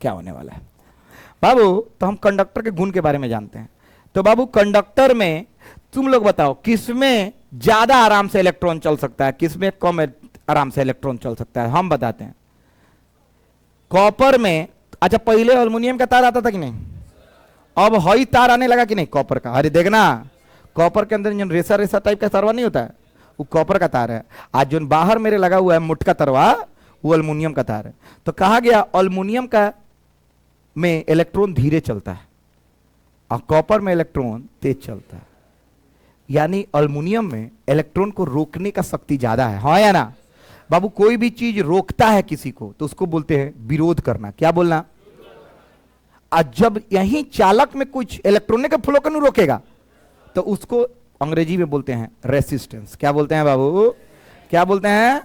क्या होने वाला है बाबू? तो हम कंडक्टर के गुण के बारे में जानते हैं। तो बाबू कंडक्टर में तुम लोग बताओ किसमें ज्यादा आराम से इलेक्ट्रॉन चल सकता है, किसमें कम आराम से इलेक्ट्रॉन चल सकता है? हम बताते हैं। कॉपर में, अच्छा पहले एल्युमिनियम का तार आता था कि नहीं? अब हई तार आने लगा कि नहीं कॉपर का? अरे देखना, कॉपर के अंदर जो रेसा रेसा टाइप का तरवा नहीं होता है, वो कॉपर का तार है। आज जो बाहर मेरे लगा हुआ है मुटका तरवा, वो एल्युमिनियम का तार है। तो कहा गया एल्युमिनियम का में इलेक्ट्रॉन धीरे चलता है और कॉपर में इलेक्ट्रॉन तेज चलता है। यानी एल्युमिनियम में इलेक्ट्रॉन को रोकने का शक्ति ज्यादा है, हाँ या ना बाबू? कोई भी चीज रोकता है किसी को तो उसको बोलते हैं विरोध करना। क्या बोलना? आज जब यही चालक में कुछ इलेक्ट्रॉनिक फ्लो को नहीं रोकेगा तो उसको अंग्रेजी में बोलते हैं रेसिस्टेंस। क्या बोलते हैं बाबू? क्या बोलते हैं?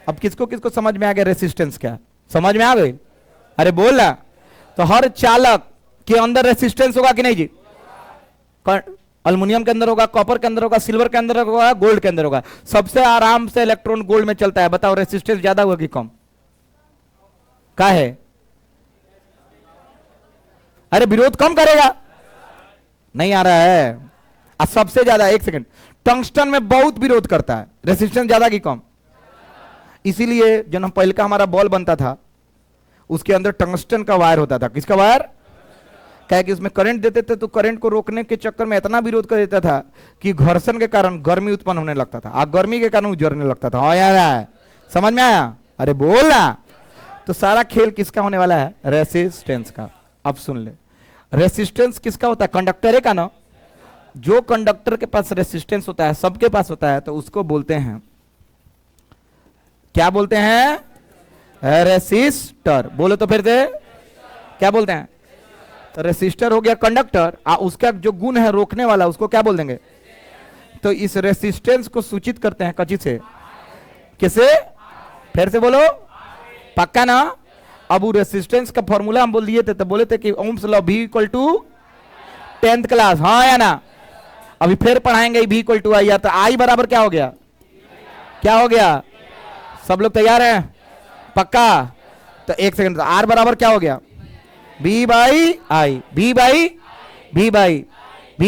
अब किसको किसको समझ में आ गया रेसिस्टेंस क्या? समझ में आ गई? अरे बोल ना। तो हर चालक के अंदर रेसिस्टेंस होगा कि नहीं जी? एल्युमिनियम के अंदर होगा, कॉपर के अंदर होगा, सिल्वर के अंदर होगा, गोल्ड के अंदर होगा। सबसे आराम से इलेक्ट्रॉन गोल्ड में चलता है। बताओ रेसिस्टेंस ज्यादा होगा कि कम? क्या है? अरे विरोध कम करेगा, नहीं आ रहा है। और सबसे ज्यादा, एक सेकंड, टंगस्टन में बहुत विरोध करता है। रेसिस्टेंस ज्यादा कि कम? इसीलिए जब हम पहले का हमारा बॉल बनता था उसके अंदर टंगस्टन का वायर होता था। किसका वायर? क्या कि उसमें करंट देते थे तो करंट को रोकने के चक्कर में इतना विरोध कर देता था कि घर्षण के कारण गर्मी उत्पन्न होने लगता था और गर्मी के कारण जलने लगता था। हाँ यार, समझ में आया? अरे बोल ना। तो सारा खेल किसका होने वाला है? रेसिस्टेंस का। अब सुन ले, रेसिस्टेंस किसका होता है? कंडक्टर का ना। जो कंडक्टर के पास रेसिस्टेंस होता है, सबके पास होता है, तो उसको बोलते हैं, क्या बोलते हैं? रेसिस्टर। बोलो तो फिर से, क्या बोलते हैं? तो रेसिस्टर हो गया कंडक्टर, उसका जो गुण है रोकने वाला, उसको क्या बोल देंगे? तो इस रेसिस्टेंस को सूचित करते हैं कची से? किसे? फिर से बोलो, पक्का ना? अब वो रेसिस्टेंस का फॉर्मूला हम बोल दिए थे, तो बोले थे कि Ohm's law V equal to 10th class, हाँ या ना? अभी फिर पढ़ाएंगे V इक्वल टू आई। तो आई बराबर क्या हो गया? क्या हो गया? सब लोग तैयार हैं? पक्का? तो एक सेकंड, तो R बराबर क्या हो गया? V by I. V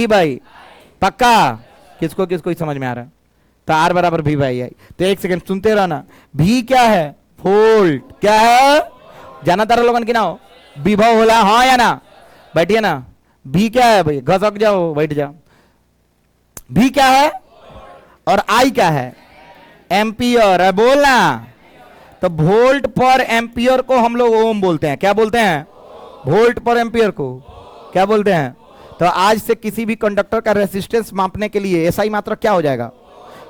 by पक्का? किसको किसको समझ में आ रहा है? तो R बराबर V बाई आई। तो एक सेकंड सुनते रहना। V क्या है? वोल्ट। क्या है? जाना तारा लोगन की ना हो, विभव होला, हाँ या ना? बैठिए ना। V क्या है भाई? घसक जाओ, बैठ जाओ। V क्या है और I क्या है? एम्पियर है, बोलना। तो वोल्ट पर एम्पियर को हम लोग ओम बोलते हैं। क्या बोलते हैं? वोल्ट पर एम्पियर को क्या बोलते हैं? तो आज से किसी भी कंडक्टर का रेसिस्टेंस मापने के लिए ऐसा ही मात्रक क्या हो जाएगा?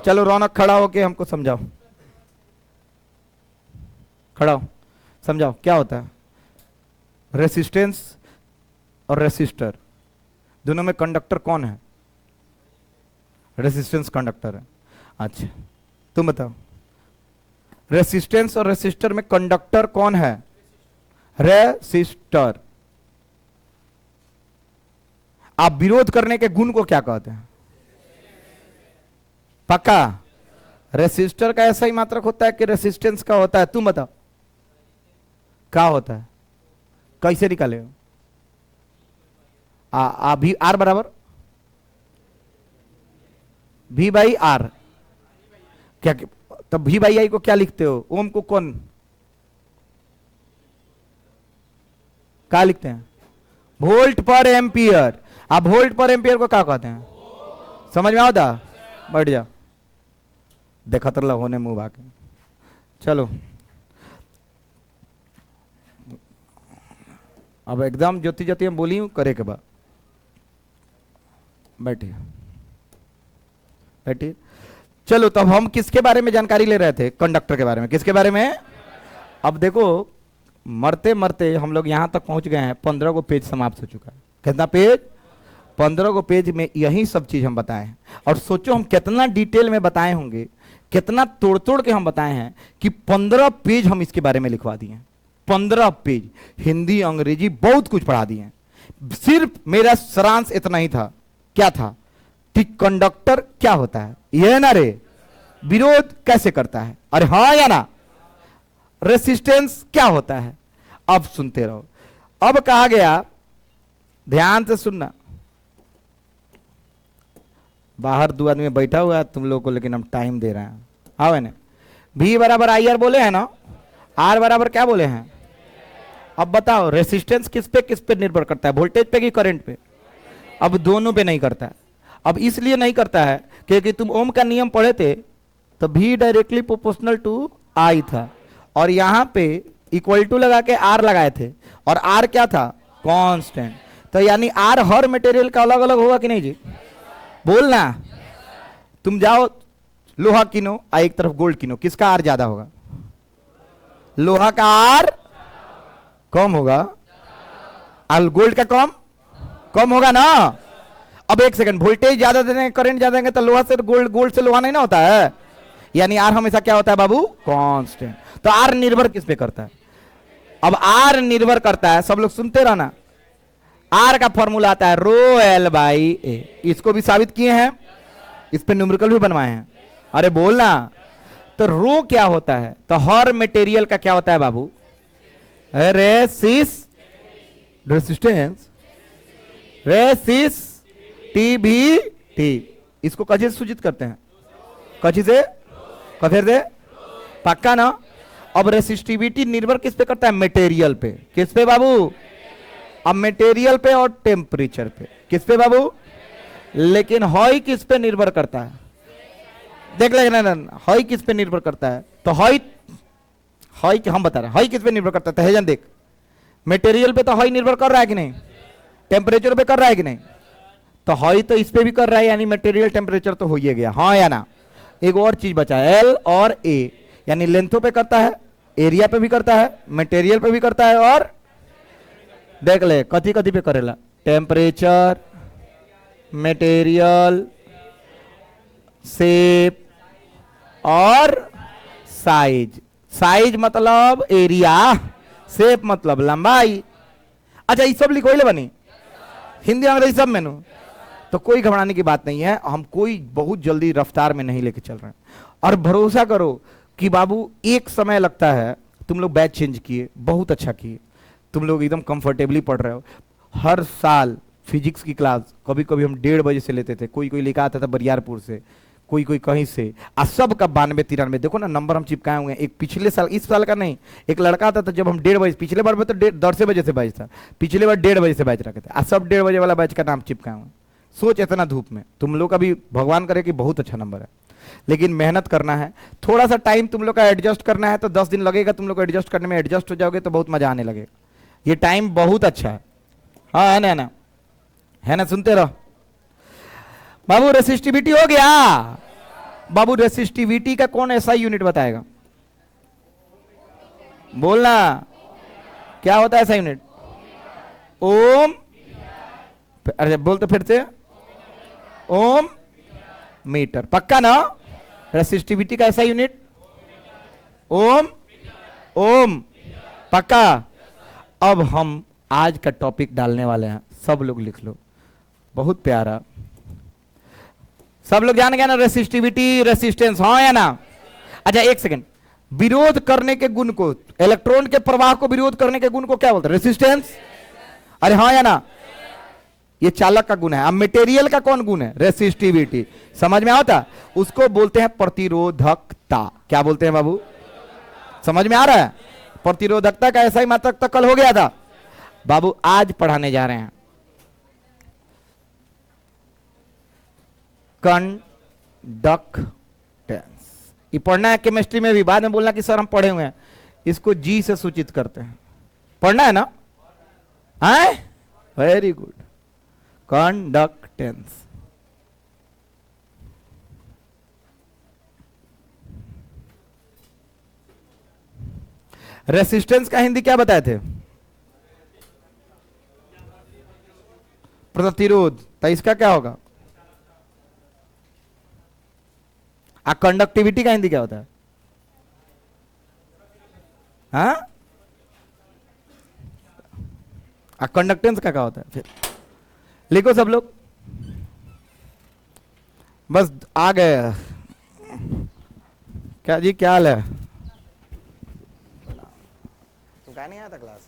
चलो रौनक खड़ा होके हमको समझाओ, खड़ा हो, समझाओ क्या होता है रेसिस्टेंस और रेसिस्टर? दोनों में कंडक्टर कौन है? रेसिस्टेंस कंडक्टर है। अच्छा तुम बताओ, रेसिस्टेंस और रेसिस्टर में कंडक्टर कौन है? रेसिस्टर। आप विरोध करने के गुण को क्या कहते हैं? पक्का? रेसिस्टर का ऐसा ही मात्रक होता है कि रेसिस्टेंस का होता है? तुम बताओ क्या होता है? कैसे निकाले हो? भी आर बराबर V बाई आर। क्या तब V बाई आई को क्या लिखते हो? ओम को कौन क्या लिखते हैं? वोल्ट पर एम्पियर। आप वोल्ट पर एम्पियर को क्या कहते हैं? समझ में आता? बैठ जा, देखा तर होने मुंह बाके। चलो अब एकदम ज्योति ज्योति हम बोली हूं करे के बाद। बैठिए बैठिए। चलो तब हम किसके बारे में जानकारी ले रहे थे? कंडक्टर के बारे में। किसके बारे में? अब देखो मरते मरते हम लोग यहां तक पहुंच गए हैं, 15 को पेज समाप्त हो चुका है। कितना पेज? 15 को पेज में यही सब चीज हम बताए हैं। और सोचो हम कितना डिटेल में बताए होंगे, कितना तोड़ तोड़ के हम बताए हैं कि 15 पेज हम इसके बारे में लिखवा दिए। 15 पेज हिंदी अंग्रेजी बहुत कुछ पढ़ा दिए। सिर्फ मेरा सारांश इतना ही था। क्या था? कि कंडक्टर क्या होता है, ये ना रे, विरोध कैसे करता है, अरे हाँ या ना, रेसिस्टेंस क्या होता है। अब सुनते रहो। अब कहा गया, ध्यान से सुनना, बाहर 2 आदमी बैठा हुआ है तुम लोग को, लेकिन हम टाइम दे रहे हैं। आओ ना, V बराबर आई आर बोले हैं ना, R बराबर क्या बोले हैं। अब बताओ रेसिस्टेंस किस पे निर्भर करता है, वोल्टेज पे कि करंट पे। अब दोनों पे नहीं करता है। अब इसलिए नहीं करता है क्योंकि तुम ओम का नियम पढ़े थे तो V directly proportional to I था, और यहां पे इक्वल टू लगा के R लगाए थे, और R क्या था, कांस्टेंट। तो यानी R हर मटेरियल का अलग अलग होगा कि नहीं जी, बोलना। तुम जाओ लोहा किनो, एक तरफ गोल्ड किनो, किसका आर ज्यादा होगा, लोहा का आर कम होगा, और गोल्ड का कम होगा ना। अब एक सेकंड, वोल्टेज ज्यादा देंगे, करंट ज्यादा देंगे तो लोहा से गोल्ड से लोहा नहीं ना होता है, यानी आर हमेशा क्या होता है बाबू, कांस्टेंट। तो आर निर्भर किस पे करता है, अब आर निर्भर करता है, सब लोग सुनते रहना, आर का फॉर्मूला आता है रो एल बाई ए। इसको भी साबित किए हैं, इस पे न्यूमेरिकल भी बनवाए हैं। अरे बोलना, तो रो क्या होता है, तो हर मटेरियल का क्या होता है बाबू, रेसिस्टेंस, रेसिस्टिविटी। इसको कथी से सूचित करते हैं, कथी से, कथेर से, पक्का ना। अब रेसिस्टिविटी निर्भर किस पे करता है, मटेरियल पे। किस पे बाबू, अब मटेरियल पे और टेम्परेचर पे। किस पे बाबू, लेकिन हॉई किस पे निर्भर करता है, देख लेना, हॉई किस पे निर्भर करता है, तो हॉई हम बता रहे हैं हॉई किस पे निर्भर करता है। तहेजन देख, मटेरियल पे तो हॉई निर्भर कर रहा है कि नहीं, टेम्परेचर पे कर रहा है कि नहीं, तो हॉई तो इस पे भी कर रहा है, यानी मटेरियल टेम्परेचर तो हो ही गया, हाँ या ना। एक और चीज बचा है, एल और ए, यानी लेंथों पे करता है, एरिया पे भी करता है, मटेरियल पे भी करता है, और देख ले कथी कथी पे करेला, टेम्परेचर, मटेरियल, शेप और साइज। साइज मतलब एरिया, शेप मतलब लंबाई। अच्छा ये सब लिखो ले बनी, हिंदी अंग्रेजी सब मेनू, तो कोई घबराने की बात नहीं है, हम कोई बहुत जल्दी रफ्तार में नहीं लेके चल रहे हैं। और भरोसा करो कि बाबू एक समय लगता है, तुम लोग बैच चेंज किए, बहुत अच्छा किए, तुम लोग एकदम कंफर्टेबली पढ़ रहे हो। हर साल फिजिक्स की क्लास कभी कभी हम 1:30 बजे से लेते थे, कोई कोई लेकर आता था बरियारपुर से, कोई कोई कहीं से, आ सब का 92-93। देखो ना नंबर हम चिपकाए हुए हैं। एक पिछले साल, इस साल का नहीं, एक लड़का आता था जब हम 1:30 बजे, पिछले बार में तो 10 बजे से बैच था, पिछले बार 1:30 बजे से बैच रखे थे, आ सब 1:30 बजे वाला बैच का नाम चिपकाए हुए। सोच इतना धूप में, तुम लोग का भी भगवान करे कि बहुत अच्छा नंबर है, लेकिन मेहनत करना है, थोड़ा सा टाइम तुम लोग का एडजस्ट करना है, तो 10 दिन लगेगा तुम लोग को एडजस्ट करने में, एडजस्ट हो जाओगे तो बहुत मजा आने लगेगा। ये टाइम बहुत अच्छा है, हाँ है ना, है ना, सुनते रहो बाबू। रेसिस्टिविटी हो गया बाबू, रेसिस्टिविटी का कौन ऐसा यूनिट बताएगा, बोलना क्या होता है ऐसा यूनिट, ओम। अरे बोलते फिर से, ओम मीटर, पक्का ना। रेसिस्टिविटी का ऐसा यूनिट ओम, ओम, पक्का। अब हम आज का टॉपिक डालने वाले हैं, सब लोग लिख लो, बहुत प्यारा, सब लोग जान गए ना, रेसिस्टिविटी, रेसिस्टेंस, हाँ या ना। अच्छा एक सेकंड, विरोध करने के गुण को, इलेक्ट्रॉन के प्रवाह को विरोध करने के गुण को क्या बोलते हैं, रेसिस्टेंस। अरे हाँ या ना, ये चालक का गुण है। अब मटेरियल का कौन गुण है, रेसिस्टिविटी, समझ में आता, उसको बोलते हैं प्रतिरोधकता। क्या बोलते हैं बाबू, समझ में आ रहा है, प्रतिरोधकता का ऐसा ही मात्रक तक कल हो गया था बाबू। आज पढ़ाने जा रहे हैं कंडक्टेंस। ये पढ़ना है केमिस्ट्री में भी, बाद में बोलना कि सर हम पढ़े हुए हैं, इसको जी से सूचित करते हैं, पढ़ना है ना, है, वेरी गुड, कंडक्टेंस। रेसिस्टेंस का हिंदी क्या बताए थे, प्रतिरोध, तो इसका क्या होगा, कंडक्टिविटी का हिंदी क्या होता है, हाँ, कंडक्टेंस का क्या होता है, फिर लिखो सब लोग, बस आ गए। क्या जी, क्या हाल है, तो क्या नहीं आया था क्लास,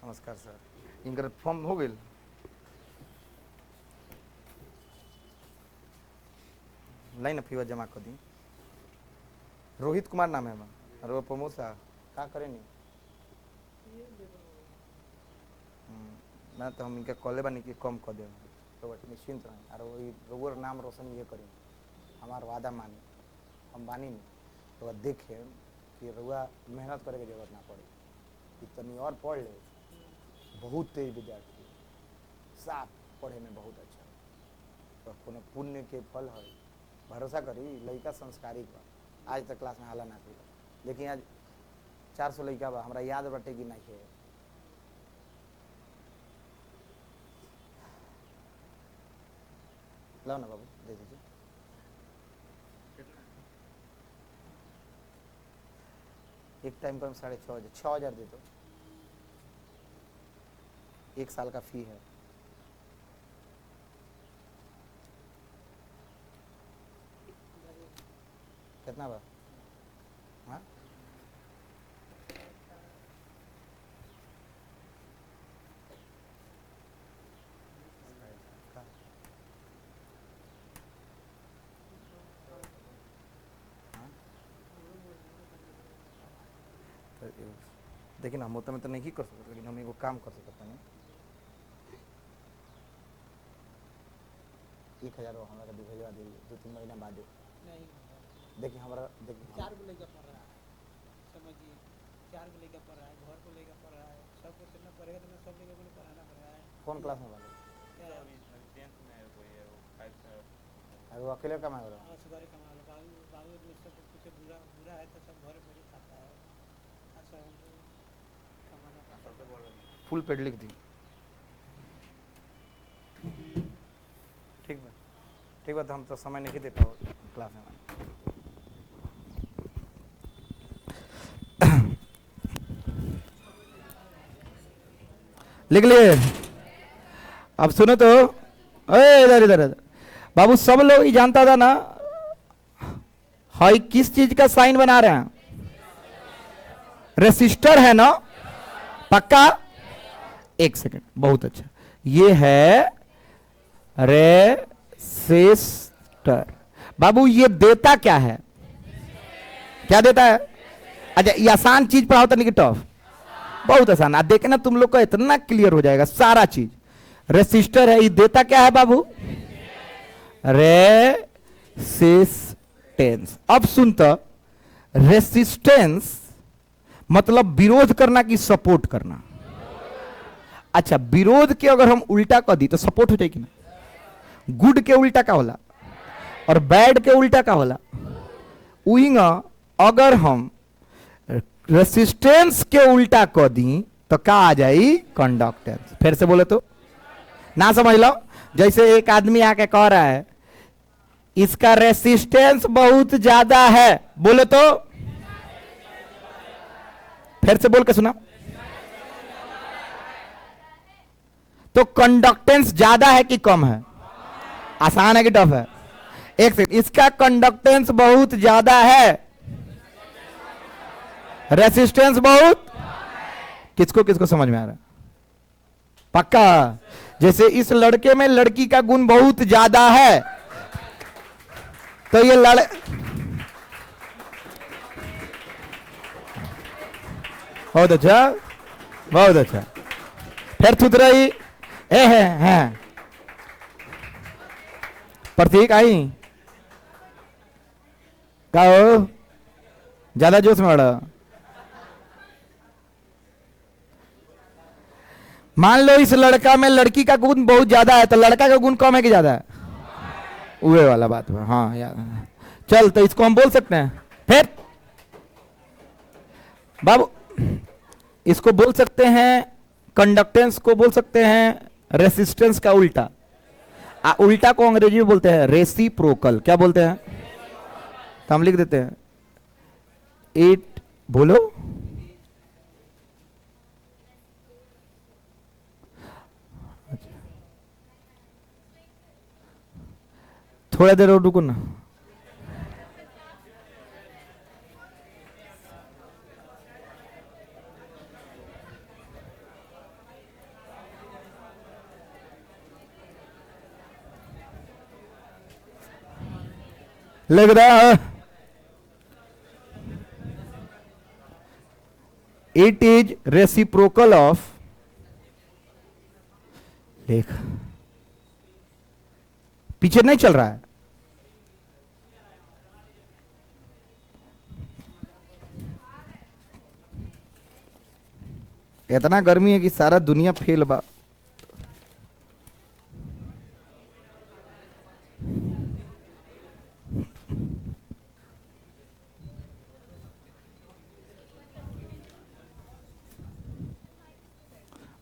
नमस्कार सर। इनकर फॉर्म हो गई? लाइन फीवर जमा कर दी। रोहित कुमार नाम है मैम, अरे प्रमोद साहब का करें नहीं। मैं तो हम इनके कॉले बानी कि कम कर दे, तो निश्चिंत रहें और वही रोगर नाम रोशन ये करें, हमार वादा मानी, हम बानी नहीं तो देखें कि रुआ मेहनत करे की जरूरत ना पड़े, इतनी और पढ़ ले। बहुत तेज विद्यार्थी, साफ पढ़े में बहुत अच्छा, तो कोनो पुण्य के फल है। भरोसा करी लड़का संस्कारी बा, आज तक क्लास में हाला ना करी, लेकिन आज 400 लड़का बा, हमरा याद बाटे कि नहीं है। लाओ ना बाबू, दे दीजिए। एक टाइम पर 6,500, 6,000 दे दो, 1 साल का फी है। कितना बा? हाँ देखिए ना, हम होता में तो नहीं कर सकते, लेकिन हम एगो काम कर सकते हैं। 1,000 हमारा कभी भेजवा दे 2-3 महीना बाद। देखिए हमारा, देखिए 4 को लेकर पढ़ रहा है, समझिए 4 को लेकर पढ़ रहा है, घर को लेकर पढ़ रहा है, सब कुछ करना पड़ेगा, तो सब लेकर को पढ़ाना पड़ रहा है। कौन क्लास में वाले? अरे वो अकेले कमा रहा है। सुधारे कमा लो, बाबू सब कुछ बुरा है तो सब घर पर खाता है, अच्छा कमाना पड़ता है। फुल पेड लिख दी। ठीक बा, ठीक बा, तो हम तो समय नहीं देता हो क्लास में। लिख लिए? अब सुनो तो, इधर इधर इधर बाबू, सब लोग ही जानता था ना, हाई किस चीज का साइन बना रहे हैं? रेसिस्टर है ना, पक्का? 1 सेकंड, बहुत अच्छा। ये है रेसिस्टर। बाबू ये देता क्या है? क्या देता है? अच्छा, ये आसान चीज पढ़ाओ तो टफ? बहुत आसान। आप देखना तुम लोग का इतना क्लियर हो जाएगा सारा चीज। रेसिस्टर है, ये देता क्या है बाबू? रेसिस्टेंस। अब सुनता, रेसिस्टेंस मतलब विरोध करना कि सपोर्ट करना? अच्छा, विरोध के अगर हम उल्टा कर दी तो सपोर्ट हो जाएगी ना? गुड के उल्टा का होला और बैड के उल्टा का होला? उइंगा अगर हम रेसिस्टेंस के उल्टा कर दी तो क्या आ जाई? कंडक्टेंस। फिर से बोले तो ना समझ लो। जैसे एक आदमी आके कह रहा है इसका रेसिस्टेंस बहुत ज्यादा है, बोले तो फिर से बोल के सुना। तो कंडक्टेंस ज्यादा है कि कम है? आसान है कि टफ है? एक सेकंड, इसका कंडक्टेंस बहुत ज्यादा है, रेसिस्टेंस बहुत। किसको किसको समझ में आ रहा है? पक्का? जैसे इस लड़के में लड़की का गुण बहुत ज्यादा है, तो ये बहुत अच्छा, बहुत अच्छा। फिर थुतरई ए है प्रतीक आई का हो, ज्यादा जोश में अड़ा। मान लो इस लड़का में लड़की का गुण बहुत ज्यादा है, तो लड़का का गुण कम है कि ज्यादा है? उहे वाला बात है। हाँ यार, चल तो इसको हम बोल सकते हैं। फिर बाबू इसको बोल सकते हैं, कंडक्टेंस को बोल सकते हैं रेसिस्टेंस का उल्टा। उल्टा को अंग्रेजी में बोलते हैं रेसिप्रोकल। क्या बोलते हैं? तो हम लिख देते हैं इट, बोलो थोड़ा देर और रुको ना। लिख दो, इट इज रेसिप्रोकल ऑफ, देख पीछे नहीं चल रहा है। इतना गर्मी है कि सारा दुनिया फेल बा।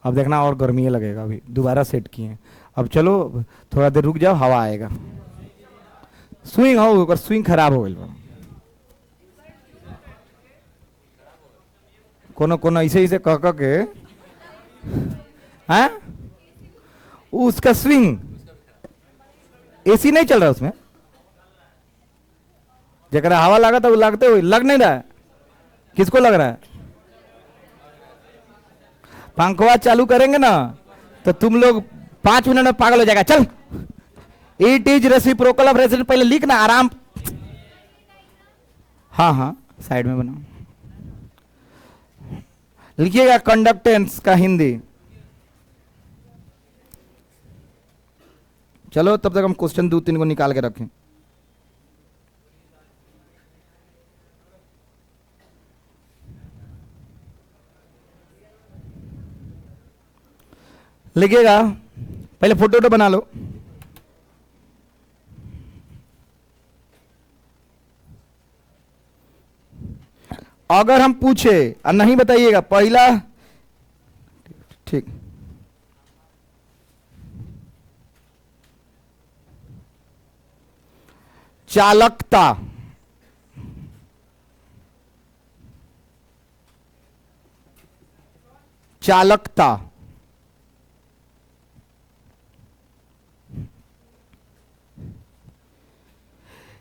अब देखना और गर्मी लगेगा, अभी दोबारा सेट किए। अब चलो थोड़ा देर रुक जाओ, हवा आएगा। स्विंग हो, स्विंग खराब हो गई। कोनो कोनो ऐसे ऐसे कह कह के हैं, उसका स्विंग एसी नहीं चल रहा उसमें, जरा हवा लगा तो लगते हुए लग नहीं रहा है। किसको लग रहा है? पंखवा चालू करेंगे ना तो तुम लोग 5 मिनट में पागल हो जाएगा। चल, it is reciprocal of reciprocal, पहले लिखना आराम। हाँ हाँ साइड में बनाओ, लिखिएगा कंडक्टेंस का हिंदी। चलो तब तक हम क्वेश्चन 2-3 को निकाल के रखें। लिखिएगा, पहले फोटो तो बना लो। अगर हम पूछे और नहीं बताइएगा, पहला ठीक, चालकता, चालकता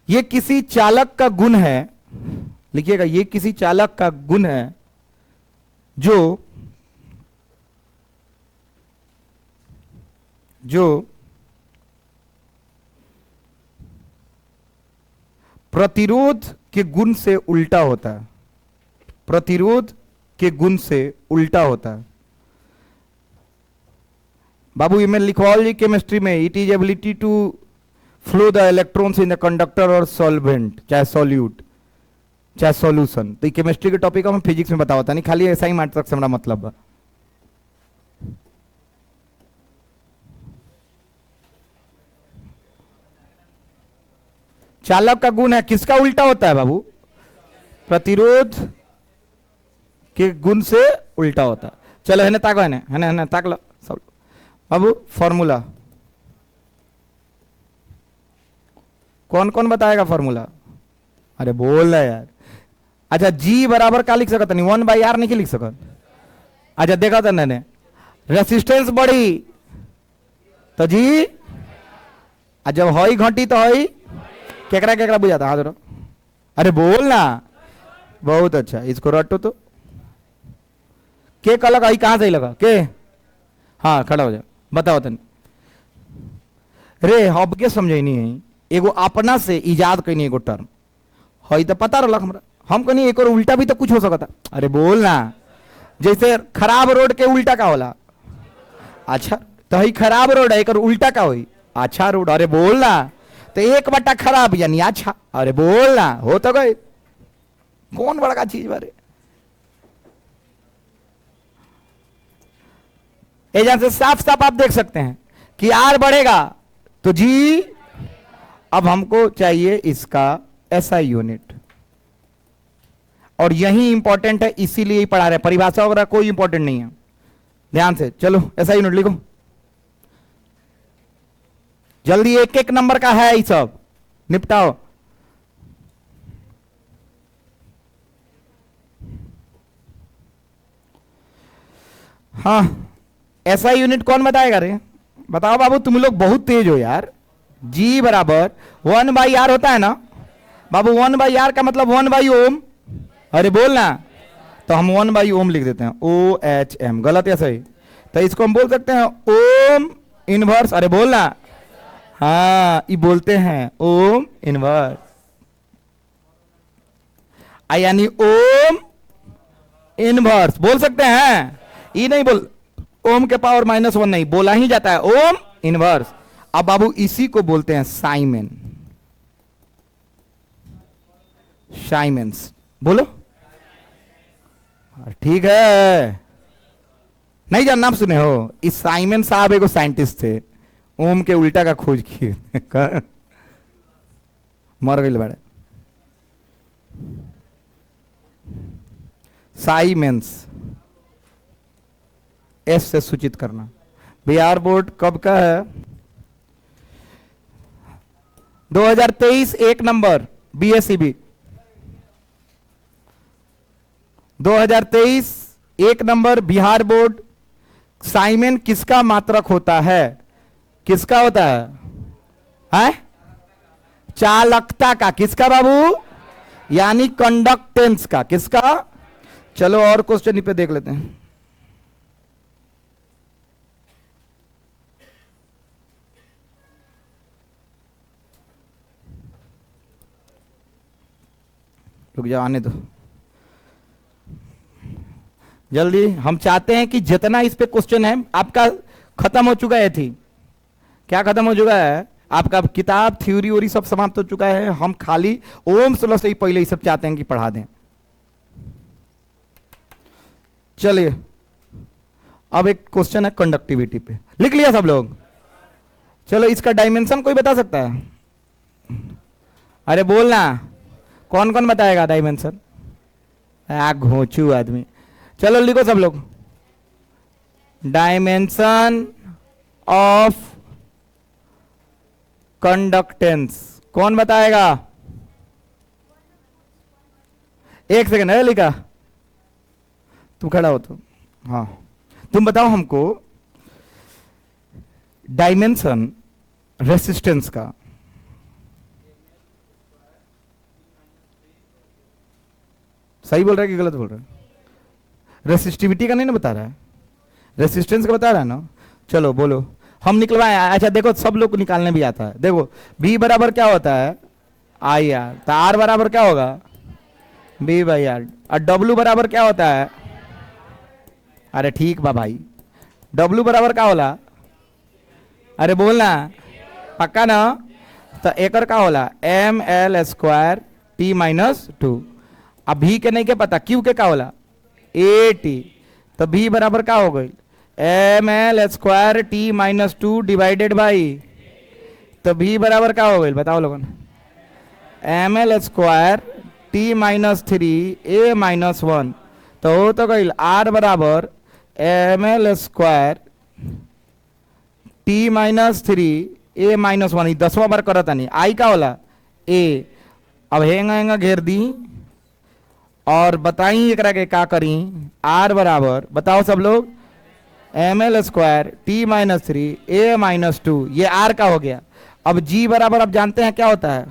ये किसी चालक का गुण है। लिखिएगा, ये किसी चालक का गुण है जो प्रतिरोध के गुण से उल्टा होता है। प्रतिरोध के गुण से उल्टा होता है। बाबू ये मैं लिखवाओ केमिस्ट्री में, it is ability to flow the electrons in the conductor और सॉल्वेंट, चाहे सॉल्यूट चाहे सॉल्यूशन। तो केमिस्ट्री के टॉपिक हम फिजिक्स में बताओ, नहीं खाली ऐसा ही मात्र से हमारा मतलब है। चालक का गुण है, किसका उल्टा होता है बाबू? प्रतिरोध के गुण से उल्टा होता है। चलो है ना, ताको है ना ताक लो सब बाबू। फॉर्मूला कौन कौन बताएगा फॉर्मूला? अरे बोल रहा यार। अच्छा जी बराबर का लिख सकता नहीं, 1/r नहीं लिख सकत। अच्छा देखा था मैंने, रेसिस्टेंस बढ़ी तो जी, जब हई घटी तो हई केकरा केकरा बुझाता? हाँ जरा, अरे बोल ना। बहुत अच्छा, इसको रटो तो। के कलक आई कहां से लगा के? हाँ खड़ा हो जाओ, बताओ तन रे। अब के समझे नहीं है, एगो अपना से इजाद कहीं एगो टर्म हई तो पता रहा हमरा। हम कहीं एक और उल्टा भी तो कुछ हो सकता। अरे बोल ना, जैसे खराब रोड के उल्टा का होला। अच्छा तो हई खराब रोड है, एक और उल्टा का हुई अच्छा रोड। अरे बोल ना, तो 1/, खराब यानी अच्छा। अरे बोल ना, हो तो गए। कौन बड़ा का चीज बारे एजेंट से साफ साफ आप देख सकते हैं कि आर बढ़ेगा तो जी। अब हमको चाहिए इसका एसआई यूनिट, और यही इंपॉर्टेंट है, इसीलिए ही पढ़ा रहे हैं। परिभाषा वगैरह कोई इंपॉर्टेंट नहीं है, ध्यान से चलो। एसआई यूनिट लिखो जल्दी, एक एक नंबर का है, ये सब निपटाओ। हाँ एसआई यूनिट कौन बताएगा रे? बताओ बाबू, तुम लोग बहुत तेज हो यार। जी बराबर 1/r होता है ना बाबू। 1/r का मतलब 1/ओम। अरे बोल ना, तो हम 1/ओम लिख देते हैं, OHM। गलत या सही? तो इसको हम बोल सकते हैं ओम इनवर्स। अरे बोल ना, हाँ ये बोलते हैं ओम इनवर्स। यानी ओम इनवर्स बोल सकते हैं। ई नहीं बोल, ओम के पावर -1 नहीं बोला ही जाता है, ओम इनवर्स। अब बाबू इसी को बोलते हैं साइमेन, साइमेंस। बोलो ठीक है, नहीं जानना, आप सुने हो? इस साइमन साहब एगो साइंटिस्ट थे, ओम के उल्टा का खोज किए मर गए बड़े। साइमेंस, एस से सूचित करना। बिहार बोर्ड कब का है? 2023 एक नंबर बीएसईबी। 2023 एक नंबर बिहार बोर्ड। साइमन किसका मात्रक होता है? किसका होता है? चालकता का। किसका बाबू? यानी कंडक्टेंस का। किसका? चलो और क्वेश्चन पे देख लेते हैं। रुक जाओ, आने दो जल्दी। हम चाहते हैं कि जितना इस पे क्वेश्चन है आपका खत्म हो चुका है थी। क्या खत्म हो चुका है? आपका किताब थ्योरी वोरी सब समाप्त हो चुका है। हम खाली ओम स्लॉ से ही पहले ही सब चाहते हैं कि पढ़ा दें। चलिए अब एक क्वेश्चन है कंडक्टिविटी पे, लिख लिया सब लोग? चलो इसका डायमेंशन कोई बता सकता है? अरे बोलना, कौन कौन बताएगा डायमेंशन? घोंचू आदमी। चलो लिखो सब लोग, डायमेंशन ऑफ कंडक्टेंस। कौन बताएगा? एक सेकंड है, लिखा? तुम खड़ा हो तो हाँ, तुम बताओ हमको डायमेंशन रेसिस्टेंस का। सही बोल रहा है कि गलत बोल रहा है? रेसिस्टिविटी का नहीं ना बता रहा है, रेसिस्टेंस का बता रहा है ना। चलो बोलो, हम निकलवाए। अच्छा देखो, सब लोग को निकालने भी आता है। देखो V बराबर क्या होता है? I R. तो R बराबर क्या होगा? V/R। और W बराबर क्या होता है? अरे ठीक बा भाई, W बराबर क्या होला? अरे बोलना, पक्का ना? तो एक का होला ml² T-2। अब V के नहीं के पता, Q के का होला? AT। तो V बराबर क्या हो गई? ml² T-2 डिवाइडेड बाई, तो V बराबर क्या हो गई बताओ लोगों? ml² T-3 A-1। तो हो तो गई R बराबर ml² T-3 A-1। 10वां बार करता नहीं। आई का होला? A। अब हेंगा घेर दी और बताई एकरा के का करी? R बराबर बताओ सब लोग, ml² T-3 A-2। ये R का हो गया। अब G बराबर आप जानते हैं क्या होता है?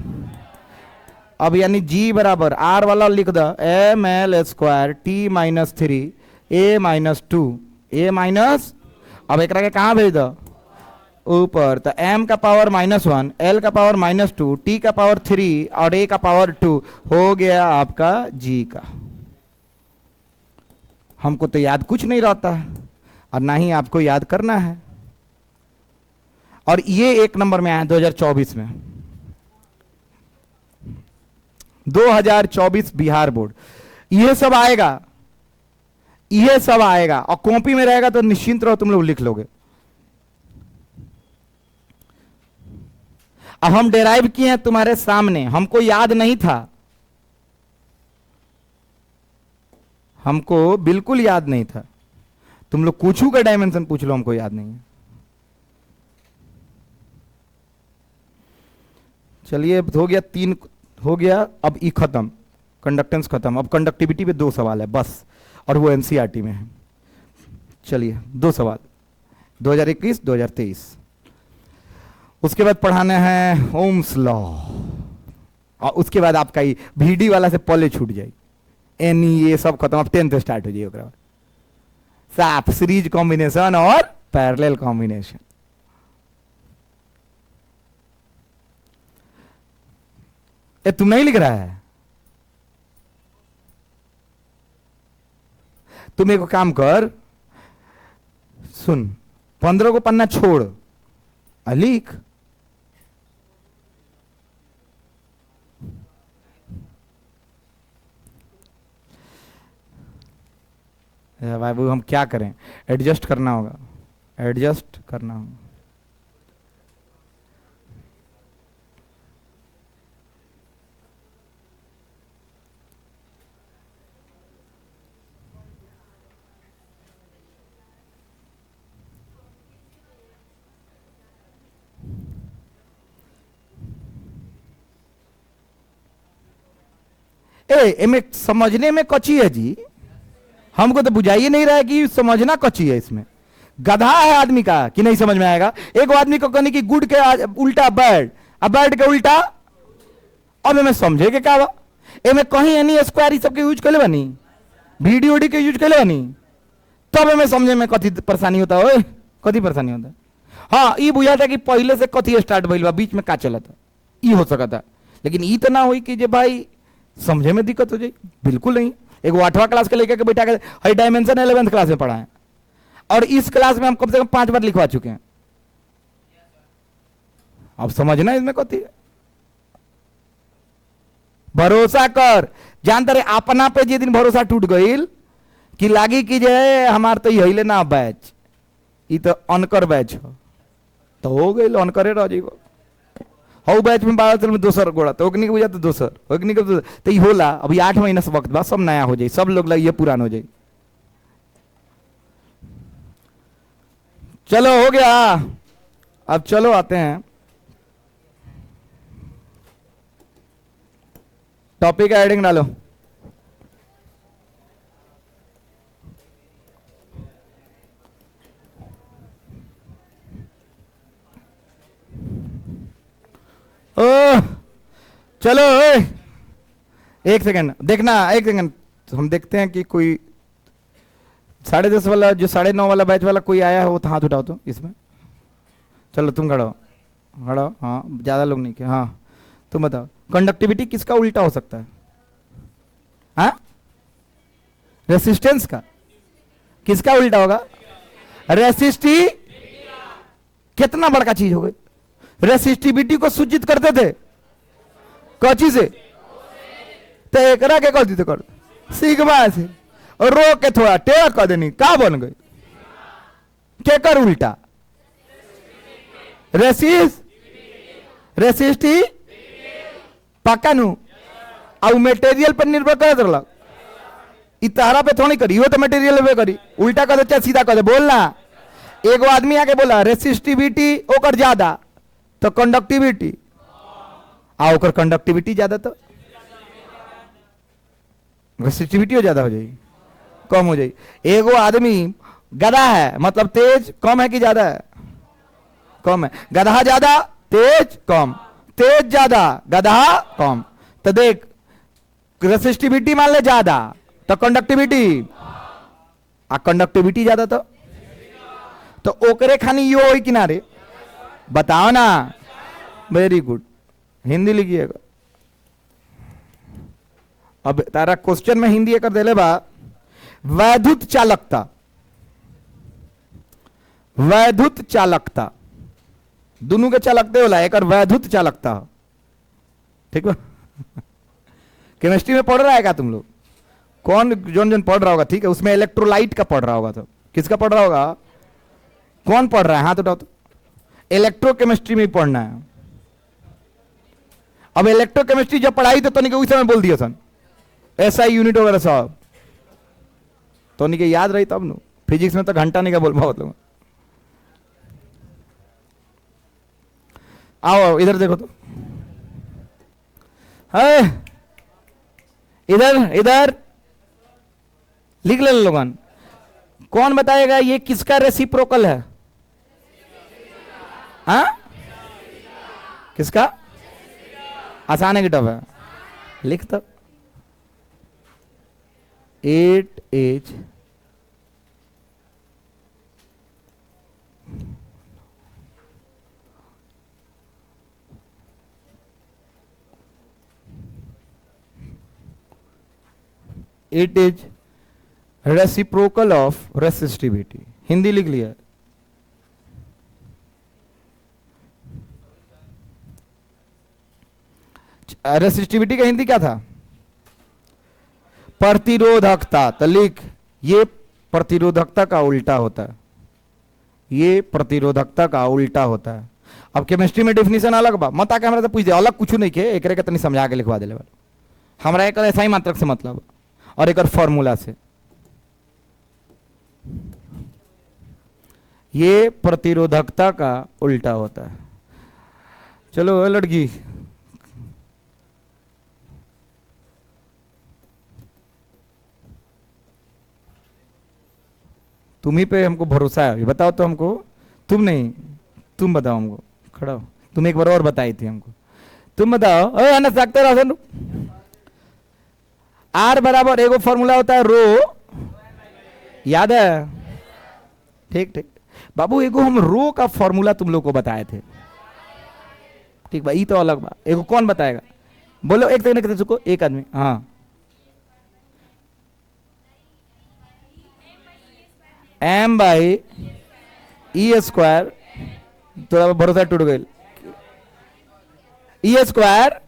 अब यानी G बराबर R वाला लिख दो, ml² T-3 A-2 A-। अब एकरा के कहाँ भेज दो? ऊपर। तो m का पावर -1, l का पावर -2, t का पावर 3 और a का पावर 2 हो गया आपका g का। हमको तो याद कुछ नहीं रहता है और ना ही आपको याद करना है। और ये एक नंबर में आया 2024 में, 2024 बिहार बोर्ड। ये सब आएगा, ये सब आएगा और कॉपी में रहेगा तो निश्चिंत रहो, तुम लोग लिख लोगे। अब हम डेराइव किए हैं तुम्हारे सामने, हमको याद नहीं था, हमको बिल्कुल याद नहीं था। तुम लोग कुछ का डायमेंशन पूछ लो, हमको याद नहीं है। चलिए हो गया 3, हो गया। अब ई खत्म, कंडक्टेंस खत्म। अब कंडक्टिविटी पे 2 सवाल है बस, और वो एनसीईआरटी में है। चलिए 2 सवाल, 2021 2023। उसके बाद पढ़ाना है ओम्स लॉ, और उसके बाद आपका ये VD वाला से पॉले छूट जाए, एनी ये सब खत्म। अब 10th स्टार्ट हो जाइए, साफ सीरीज कॉम्बिनेशन और पैरेलल कॉम्बिनेशन। तुम नहीं लिख रहा है? तुम एक काम कर, सुन, 15 को पन्ना छोड़, लिख। बाबू हम क्या करें, एडजस्ट करना होगा, एडजस्ट करना होगा। इनमें समझने में कच्ची है जी, हमको तो बुझाइए नहीं रहा है कि समझना कच्ची है इसमें। गधा है आदमी का कि नहीं समझ में आएगा। एक आदमी को कहने की गुड के उल्टा बैड, अब बैड के उल्टा, अब हमें समझे के क्या बा, एमे कहीं एनी स्क्वायर सब के यूज कर ले बनी, वीडियो के यूज कर ले बनी, तब हमें समझे में कथी परेशानी होता है, कथी परेशानी होता है। हाँ ये बुझा था कि पहले से कथी स्टार्ट भइल बा, बीच में का चला था, ये हो सकता, लेकिन ये तो ना हुई कि जे भाई समझे में दिक्कत हो जाए, बिल्कुल नहीं। एक 8वां क्लास के लेकर के बैठा के हई डायमेंशन 11th क्लास में पढ़ा है, और इस क्लास में हम कम से कम 5 बार लिखवा चुके हैं। अब समझना इसमें कथी है। भरोसा कर, जानते रहे अपना पे जे दिन भरोसा टूट गईल कि लागी कि जे हमार तो यही ना बैच, ये तो अनकर बैच हो, तो हो गई अनकरे रह जाइबो। हौ बैच में 12 साल में दोसर गोड़ा, तो ओकनी के बुझा तो दोसर, ओकनी के तो ये होला। अभी 8 महीना से वक्त बाद सब नया हो जाए, सब लोग ये पुरान हो जाए। चलो हो गया, अब चलो आते हैं टॉपिक हेडिंग डालो। ओ चलो एक सेकंड देखना, एक सेकंड हम देखते हैं कि कोई 10:30 वाला, जो 9:30 वाला बैच वाला कोई आया है वो तो हाथ उठाओ तो इसमें। चलो तुम खड़ो, खड़ो, हाँ ज्यादा लोग नहीं के, हाँ तुम बताओ कंडक्टिविटी किसका उल्टा हो सकता है? हाँ रेसिस्टेंस का, किसका उल्टा होगा? रेसिस्टी, कितना बड़का चीज हो गई। रेसिस्टिविटी को सूचित करते थे कौची से? तो एकरा के कर दी, कर सिग्मा से, और रो के थोड़ा टेढ़ा कर देनी, का बन गई? के कर उल्टा? रेसिस्टी पक्का नु, और मटेरियल पर निर्भर करत रहलक, इतारा पे थोड़ी करी, वो तो मटेरियल पे करी। उल्टा कर दे चाहे सीधा कर दे, बोलना। एगो आदमी आके बोला रेसिस्टिविटी ओकर ज्यादा तो कंडक्टिविटी, आ ओकर कंडक्टिविटी ज्यादा तो रेसिस्टिविटी ज्यादा हो जाएगी, कम हो जाएगी। एगो आदमी गधा है, मतलब तेज कम है कि ज्यादा है? कम है। गधा ज्यादा, तेज कम, तेज ज्यादा, गधा कम। तो देख रेसिस्टिविटी मान ले ज्यादा तो कंडक्टिविटी, आ कंडक्टिविटी ज्यादा तो ओकरे खानी यो होई किनारे, बताओ ना। वेरी गुड, हिंदी लिखिएगा। अब तारा क्वेश्चन में हिंदी कर देले बा, वैद्युत चालकता, वैद्युत चालकता दोनों के चालकते होला, एक और वैद्युत चालकता, ठीक बा। केमिस्ट्री में पढ़ रहा है क्या तुम लोग? कौन जोन जोन पढ़ रहा होगा, ठीक है, उसमें इलेक्ट्रोलाइट का पढ़ रहा होगा, तो किसका पढ़ रहा होगा? कौन पढ़ रहा है हाथ उठाओ तो। इलेक्ट्रोकेमिस्ट्री में पढ़ना है। अब इलेक्ट्रोकेमिस्ट्री जब पढ़ाई तो तनिक उस समय बोल दिया सन ऐसा यूनिट वगैरह सब, तो नहीं याद रही तब नु। फिजिक्स में तो घंटा नहीं का बोल पाओ तुम। आओ इधर देखो तो, है इधर इधर लिख ले लोगन। कौन बताएगा ये किसका रेसिप्रोकल है? हाँ किसका? आसान है कि टफ है? लिख तो 8H8H reciprocal of resistivity, Hindi लिख लिया। रेसिस्टिविटी का हिंदी क्या था? प्रतिरोधकता। तो लिख, ये प्रतिरोधकता का उल्टा होता है, ये प्रतिरोधकता का उल्टा होता है। अब केमिस्ट्री में डेफिनेशन अलग बा, मत आके हमरा से पूछ दे, अलग कुछ नहीं के, एक के तनी समझा के लिखवा देले बा। हमरा एक ऐसा ही मात्रक से मतलब और एक फॉर्मूला से। ये प्रतिरोधकता का उल्टा होता है। चलो लड़की, तुम्ही पे हमको भरोसा है, ये बताओ तो हमको। तुम नहीं, तुम बताओ हमको, खड़ा हो। तुम एक बार और बताई थी हमको, तुम बताओ। अरे सकते रहो। आर बराबर एगो फॉर्मूला होता है रो, याद है? ठीक ठीक बाबू, एगो हम रो का फॉर्मूला तुम लोग को बताए थे, ठीक बा, ये तो अलग बा। एगो कौन बताएगा? बोलो एक सेकंड कहते चुको, एक आदमी। हाँ, एम बाई ई स्क्वायर, थोड़ा भरोसा टूट गई। ई स्क्वायर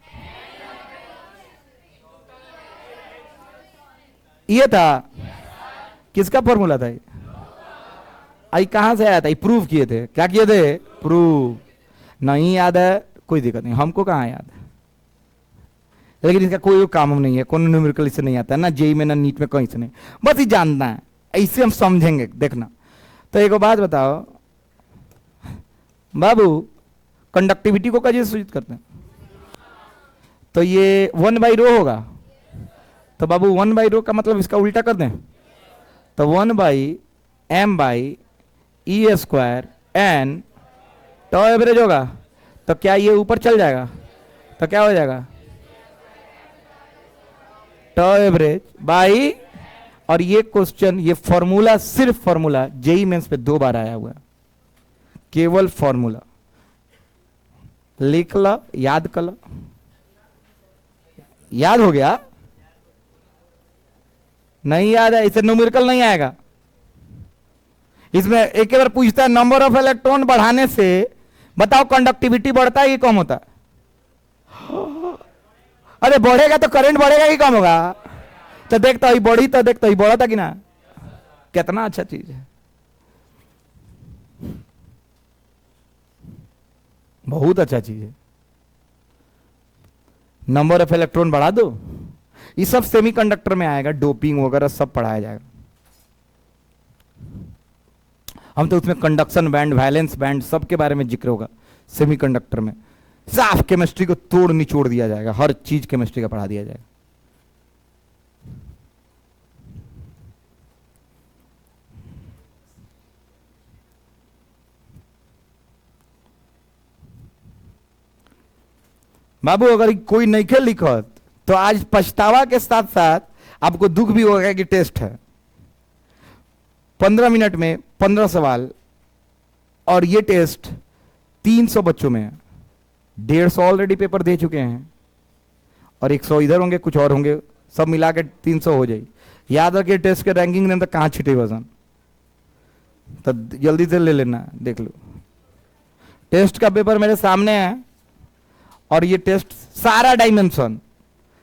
ये था, किसका फॉर्मूला था ये? आई कहां से आया था? ये प्रूव किए थे, क्या किए थे? प्रूव। नहीं याद है, कोई दिक्कत नहीं, हमको कहां याद है, लेकिन इसका कोई काम नहीं है, कौन न्यूमेरिकल इससे नहीं आता है ना, जेई में ना नीट में, कहीं से नहीं, बस ये जानना है, ऐसे हम समझेंगे, देखना। तो एक बात बताओ बाबू, कंडक्टिविटी को कैसे सूचित करते हैं? तो ये 1/ρ होगा। तो बाबू 1/ρ का मतलब इसका उल्टा कर दें, तो 1/m/e² n टॉ एवरेज होगा। तो क्या ये ऊपर चल जाएगा? तो क्या हो जाएगा? टॉ एवरेज बाई, और ये क्वेश्चन, ये फॉर्मूला, सिर्फ फॉर्मूला जेई मेंस पे 2 बार आया हुआ है, केवल फॉर्मूला। लिख लो, याद कर लो। याद हो गया? नहीं याद है, इसे न्यूमेरिकल नहीं आएगा। इसमें एक बार पूछता है नंबर ऑफ इलेक्ट्रॉन बढ़ाने से बताओ कंडक्टिविटी बढ़ता है कि कम होता है? अरे बढ़ेगा तो करंट बढ़ेगा कि कम होगा? तो देखता ही बढ़ी, तो देखता ही बढ़ा था कि ना। कितना अच्छा चीज है, बहुत अच्छा चीज है। नंबर ऑफ इलेक्ट्रॉन बढ़ा दो, ये सब सेमीकंडक्टर में आएगा, डोपिंग वगैरह सब पढ़ाया जाएगा। हम तो उसमें कंडक्शन बैंड, वैलेंस बैंड, सबके बारे में जिक्र होगा सेमीकंडक्टर में। साफ केमिस्ट्री को तोड़ निचोड़ दिया जाएगा, हर चीज केमिस्ट्री का पढ़ा दिया जाएगा। बाबू अगर कोई नहीं खेल लिखत तो आज पछतावा के साथ साथ आपको दुख भी होगा कि टेस्ट है 15 मिनट में 15 सवाल, और ये टेस्ट 300 बच्चों में है। 150 ऑलरेडी पेपर दे चुके हैं और 100 इधर होंगे, कुछ और होंगे, सब मिला के 300 हो जाए। याद रखिए टेस्ट के रैंकिंग में तो कहाँ छिटे वजन, तो जल्दी से ले लेना। देख लो टेस्ट का पेपर मेरे सामने है, और ये टेस्ट सारा डायमेंशन,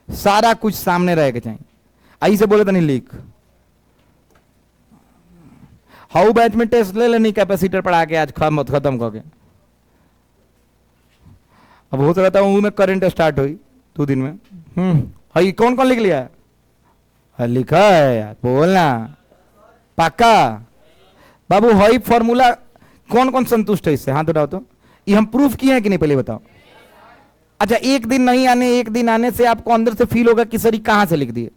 सारा कुछ सामने रहेगा चाहिए। आई से बोले तो नहीं लिख, हाउ बैच में टेस्ट ले लेनी, कैपेसिटर पढ़ा के आज खत्म करके। अब हो सकता हूँ में करंट स्टार्ट हुई 2 दिन में। हाई कौन कौन लिख लिया है? लिखा है यार, बोलना पक्का। बाबू हाई फॉर्मूला कौन कौन संतुष्ट है इससे? हाथ उठाओ तो। ये हम प्रूफ किए हैं कि नहीं, पहले बताओ। अच्छा, एक दिन नहीं आने, एक दिन आने से आपको अंदर से फील होगा कि सर कहां से लिख दिए।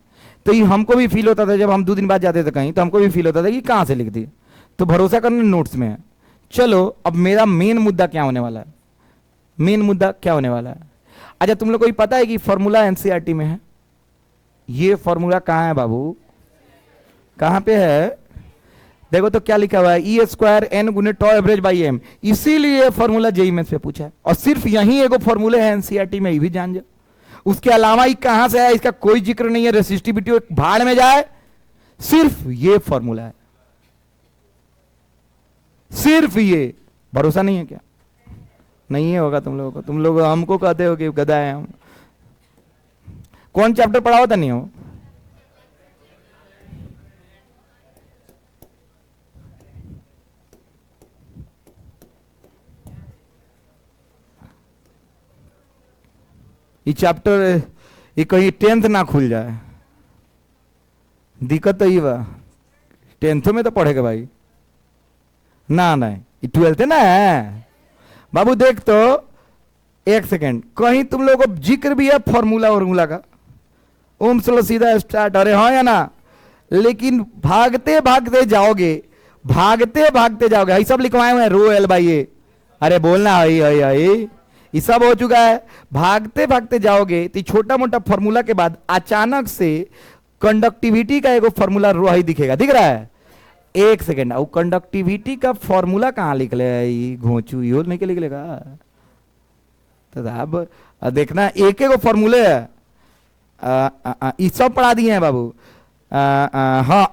तो ये हमको भी फील होता था, जब हम 2 दिन बाद जाते थे कहीं, तो हमको भी फील होता था कि कहां से लिख दिए। तो भरोसा करना नोट्स में है। चलो अब मेरा मेन मुद्दा क्या होने वाला है? मेन मुद्दा क्या होने वाला है? अच्छा, तुम लोग को पता है कि फॉर्मूला एनसीईआरटी में है? ये फॉर्मूला कहां है बाबू? कहां पे है? देखो तो क्या लिखा हुआ है, E² n गुने टॉ एवरेज बाई m। इसीलिए फॉर्मूला जेईई में से पूछा है, और सिर्फ यही एगो फॉर्मूले है एनसीईआरटी में, ये भी जान जाओ। उसके अलावा ये कहां से है इसका कोई जिक्र नहीं है। रेसिस्टिविटी भाड़ में जाए, सिर्फ ये फॉर्मूला है, सिर्फ ये। भरोसा नहीं है क्या? नहीं है होगा तुम लोगों को। तुम लोग हमको कहते हो कि गधा है हम। कौन चैप्टर पढ़ा होता नहीं हो? ये चैप्टर ये कहीं 10th ना खुल जाए, दिक्कत तो ये बा। 10th में तो पढ़ेगा भाई ना, नहीं 12th है ना बाबू। देख तो एक सेकेंड, कहीं तुम लोगों को जिक्र भी है फॉर्मूला वॉर्मूला का? ओम चलो सीधा स्टार्ट, अरे हाँ या ना? लेकिन भागते भागते जाओगे, भागते भागते जाओगे। ये सब लिखवाए हुए हैं रो एल बाई ए। अरे बोलना आई आई आई, ये सब हो चुका है। भागते भागते जाओगे तो छोटा मोटा फॉर्मूला के बाद अचानक से कंडक्टिविटी का एक फॉर्मूला रो ही दिखेगा, दिख रहा है? एक सेकेंड, और कंडक्टिविटी का फॉर्मूला कहाँ लिख ले? घोंचू यो नहीं के लिख लेगा तो साहब देखना, एक एक फॉर्मूले है। ये सब पढ़ा दिए हैं बाबू। हाँ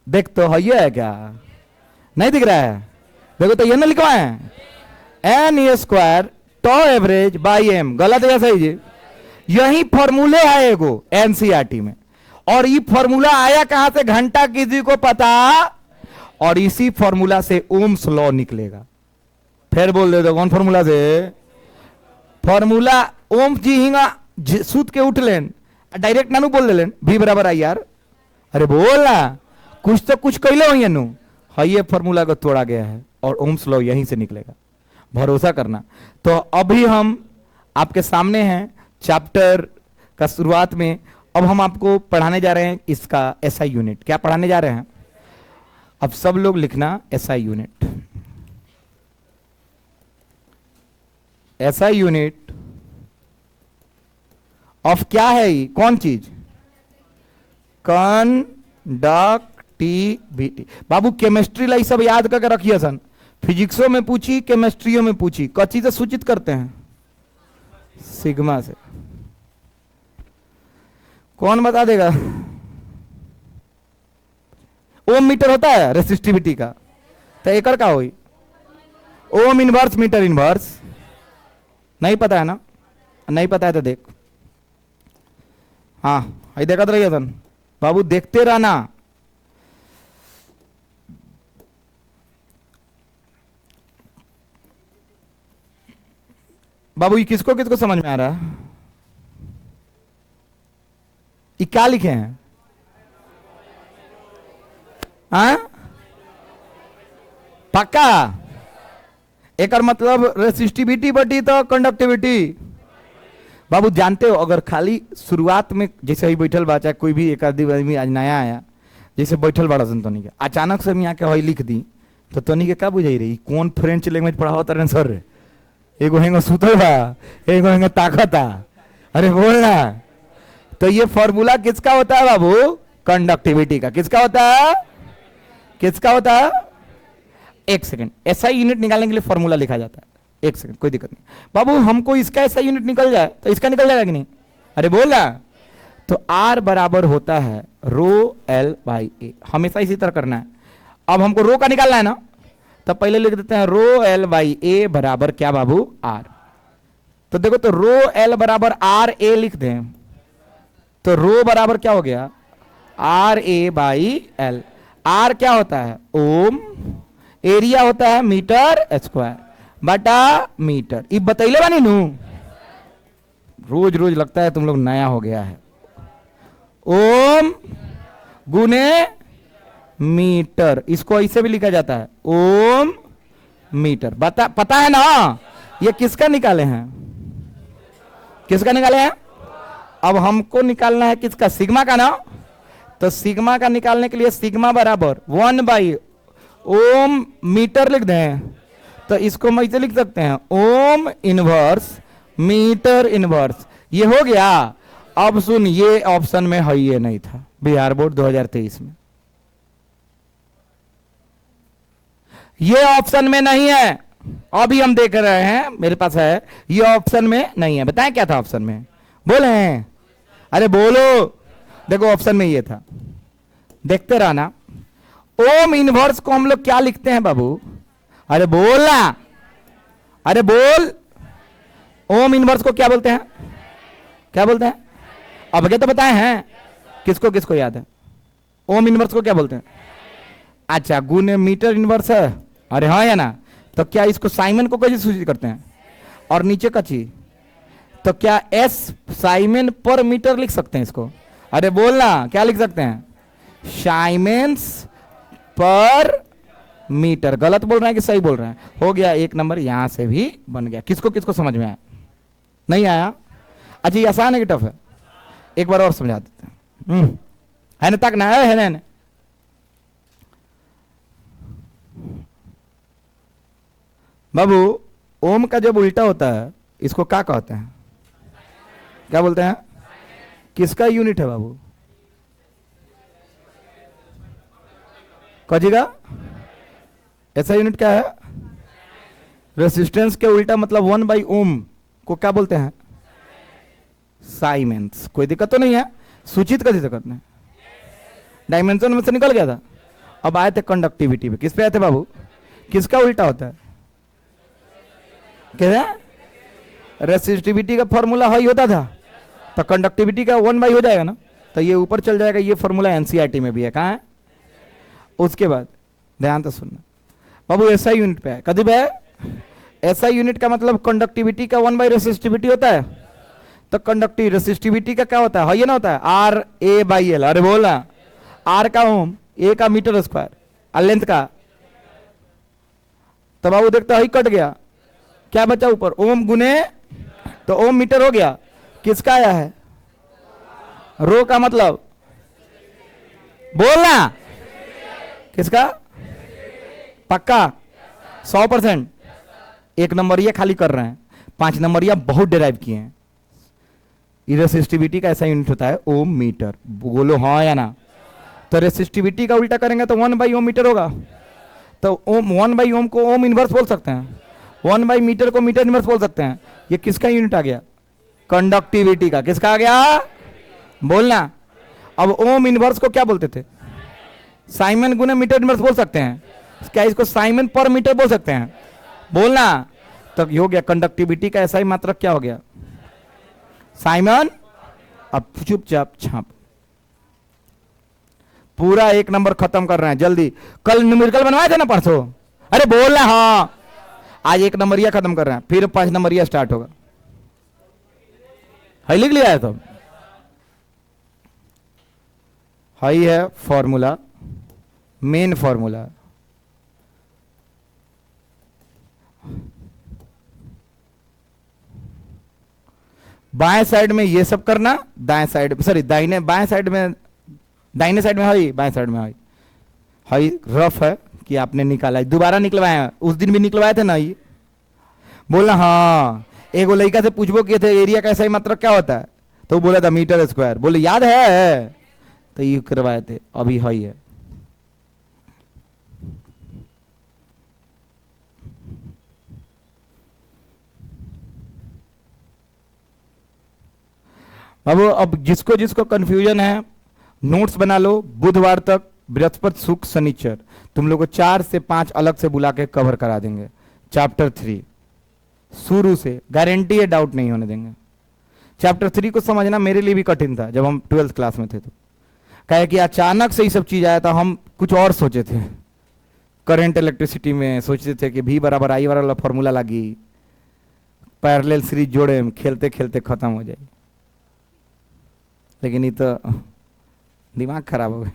देख तो है, ये है क्या? नहीं दिख रहा है? देखो तो ये ना लिखवा है N A square tau average by M. गलत है या सही जी? यही फॉर्मूले है एगो एनसीईआरटी में। और ये फॉर्मूला आया कहां से? घंटा किसी को पता? और इसी फॉर्मूला से ओम्स लॉ निकलेगा। फिर बोल दे दो कौन फॉर्मूला से? फॉर्मूला ओम जी हिंगा सूत के उठ लेन, डायरेक्ट नानू बोल दे लेन भी बराबर आई यार। अरे बोल ना, कुछ तो कुछ कैले हो नु। हाँ ये फॉर्मूला को तोड़ा गया है और ओम्स लॉ यहीं से निकलेगा, भरोसा करना। तो अभी हम आपके सामने हैं चैप्टर का शुरुआत में। अब हम आपको पढ़ाने जा रहे हैं इसका एसआई यूनिट। क्या पढ़ाने जा रहे हैं? अब सब लोग लिखना SI unit. SI unit of क्या है? ये कौन चीज? कंडक्टिविटी। बाबू केमिस्ट्री लाई सब याद करके रखिए सन। फिजिक्सों में पूछी, केमिस्ट्रियों में पूछी, कच्ची से सूचित करते हैं सिग्मा से। कौन बता देगा? ओम मीटर होता है रेसिस्टिविटी का, तो एकड़ का होई? Ohm inverse metre inverse. नहीं पता है ना? नहीं पता है तो देख, हाँ ये देखा तो रहिए सन बाबू, देखते रहना। बाबू ये किसको किसको समझ में आ रहा है? ये क्या लिखे हैं? हाँ पक्का? एक मतलब रेसिस्टिविटी बटी तो कंडक्टिविटी। बाबू जानते हो, अगर खाली शुरुआत में जैसे ही बैठल बा, चाहे कोई भी एक आदमी आज नया आया, जैसे बैठल बड़ा सन तोनी के अचानक से यहाँ के हई लिख दी तो तोनी के क्या बुझाई रही? कौन फ्रेंच लैंग्वेज पढ़ाओ तरह सर? एगो हेंगो सुतल बा, एगो हेंगो ताकता। अरे बोलना। तो ये फॉर्मूला किसका होता है बाबू? कंडक्टिविटी का। किसका होता है? किसका होता है? एक सेकंड, एसआई यूनिट निकालने के लिए फॉर्मूला लिखा जाता है। एक सेकंड, कोई दिक्कत नहीं बाबू। हमको इसका एसआई यूनिट निकल जाए तो इसका निकल जाएगा कि नहीं? अरे बोला। तो आर बराबर होता है रो एल बाई ए। हमेशा इसी तरह करना है। अब हमको रो का निकालना है ना, तो पहले लिख देते हैं रो एल बाई ए बराबर क्या बाबू? आर। तो देखो, तो रो एल बराबर आर ए लिख दें तो रो बराबर क्या हो गया? R A by L. R क्या होता है? ओम। एरिया होता है मीटर स्क्वायर बटा मीटर। ये बतैले बानी नू, रोज रोज लगता है तुम लोग नया हो गया है। ओम गुने मीटर, इसको ऐसे भी लिखा जाता है ओम मीटर। पता है ना? ये किसका निकाले हैं? किसका निकाले हैं? अब हमको निकालना है किसका? सिग्मा का ना। तो सिग्मा का निकालने के लिए सिग्मा बराबर 1 बाई ओम मीटर लिख दें तो इसको हम ऐसे लिख सकते हैं ओम इनवर्स मीटर इनवर्स। ये हो गया। अब सुन, ये ऑप्शन में है, ये नहीं था बिहार बोर्ड 2023 में। ये ऑप्शन में नहीं है। अभी हम देख रहे हैं, मेरे पास है, ये ऑप्शन में नहीं है। बताएं क्या था ऑप्शन में? बोले? अरे बोलो। देखो ऑप्शन में ये था देखते रहना। ओम इनवर्स को हम लोग क्या लिखते हैं बाबू? अरे बोल ना, अरे बोल। ओम इनवर्स को क्या बोलते हैं? क्या बोलते हैं? अब क्या तो बताए हैं, किसको किसको याद है? ओम इनवर्स को क्या बोलते हैं? अच्छा, गुण मीटर इनवर्स है। अरे हाँ या ना? तो क्या इसको साइमन को कैसे सूचित करते हैं? और नीचे का चीज तो क्या एस साइमन पर मीटर लिख सकते हैं इसको? अरे बोलना, क्या लिख सकते हैं? साइमेंस पर मीटर। गलत बोल रहे हैं कि सही बोल रहे हैं? हो गया एक नंबर, यहां से भी बन गया। किसको किसको समझ में आया? नहीं आया? अच्छा, ये आसान है कि टफ है? एक बार और समझा देते हैं। है ना? तक ना है ना? बाबू, ओम का जब उल्टा होता है इसको क्या कहते हैं? क्या बोलते हैं? किसका यूनिट है बाबू? कजिगा? ऐसा यूनिट क्या है? रेसिस्टेंस के उल्टा मतलब 1/ओम को क्या बोलते हैं? साइमेंस। कोई दिक्कत तो नहीं है? सूचित कर दिक्कत नहीं, डायमेंशन में से निकल गया था। अब आए थे कंडक्टिविटी पे। किस पे आए थे बाबू? किसका उल्टा होता है? क्या? रेसिस्टिविटी का फॉर्मूला हाई होता था तो कंडक्टिविटी का 1/हो जाएगा ना, तो ये ऊपर चल जाएगा। ये फॉर्मूला एनसीईआरटी में भी है। कहाँ है? उसके बाद ध्यान तो सुनना बाबू, एसआई यूनिट पे है। कभी है एसआई यूनिट का मतलब कंडक्टिविटी का 1/रेसिस्टिविटी होता है। तो कंडक्टिव रेसिस्टिविटी का क्या होता है? ये ना होता है RA/L। अरे बोला, आर का ओम, ए का मीटर स्क्वायर और लेंथ का। तो बाबू देखता है कट गया, क्या बचा ऊपर? ओम गुने, तो ओम मीटर हो गया। किसका आया है? रो का मतलब बोलना, किसका? पक्का 100%? एक नंबरिया खाली कर रहे हैं, 5 नंबरिया बहुत डिराइव किए हैं। रेसिस्टिविटी का ऐसा यूनिट होता है ओम मीटर। बोलो हाँ या ना? तो रेसिस्टिविटी का उल्टा करेंगे तो 1/ओम मीटर होगा। तो ओम 1/ओम को ओम इनवर्स बोल सकते हैं, 1/मीटर को मीटर इनवर्स बोल सकते हैं। ये किसका यूनिट आ गया? कंडक्टिविटी का। किसका आ गया? बोलना। अब ओम इनवर्स को क्या बोलते थे? साइमन गुना मीटर इनवर्स बोल सकते हैं। क्या इसको साइमन पर मीटर बोल सकते हैं? बोलना। तो हो गया कंडक्टिविटी का ऐसा ही मात्रक क्या हो गया? साइमन। अब चुपचाप छाप, पूरा एक नंबर खत्म कर रहे हैं जल्दी। कल न्यूमेरिकल बनवाए थे ना परसों? अरे बोलना हाँ। आज एक नंबरिया खत्म कर रहे हैं, फिर 5 नंबरिया स्टार्ट होगा। हाई लिख लिया है तो हाई है फॉर्मूला, मेन फॉर्मूला। बाएं साइड में ये सब करना, दाएं साइड सॉरी दाहिने बाएं साइड में, दाहिने साइड में हाई, बाएं साइड में हाई। हाई रफ है कि आपने निकाला है, दोबारा निकलवाए हैं। उस दिन भी निकलवाए थे ना ये? बोला हाँ। एक वो लड़का से पूछबो किए थे एरिया का ऐसा ही मात्रक क्या होता है, तो बोला था मीटर स्क्वायर। बोले याद है, तो ये करवाए थे। अभी हाई है। अब जिसको जिसको कंफ्यूजन है नोट्स बना लो। बुधवार तक, बृहस्पति शुक्र शनिचर, तुम लोग को 4 से 5 अलग से बुला के कवर करा देंगे। चैप्टर 3 शुरू से, गारंटी है, डाउट नहीं होने देंगे। चैप्टर 3 को समझना मेरे लिए भी कठिन था जब हम 12th क्लास में थे। तो कहे कि अचानक से ये सब चीज आया था। हम कुछ और सोचे थे, करंट इलेक्ट्रिसिटी में सोचते थे कि V = I वाला फॉर्मूला लगी, पैरेलल सीरीज जोड़े, खेलते खेलते खत्म हो जाए। लेकिन ये तो दिमाग खराब हो गया।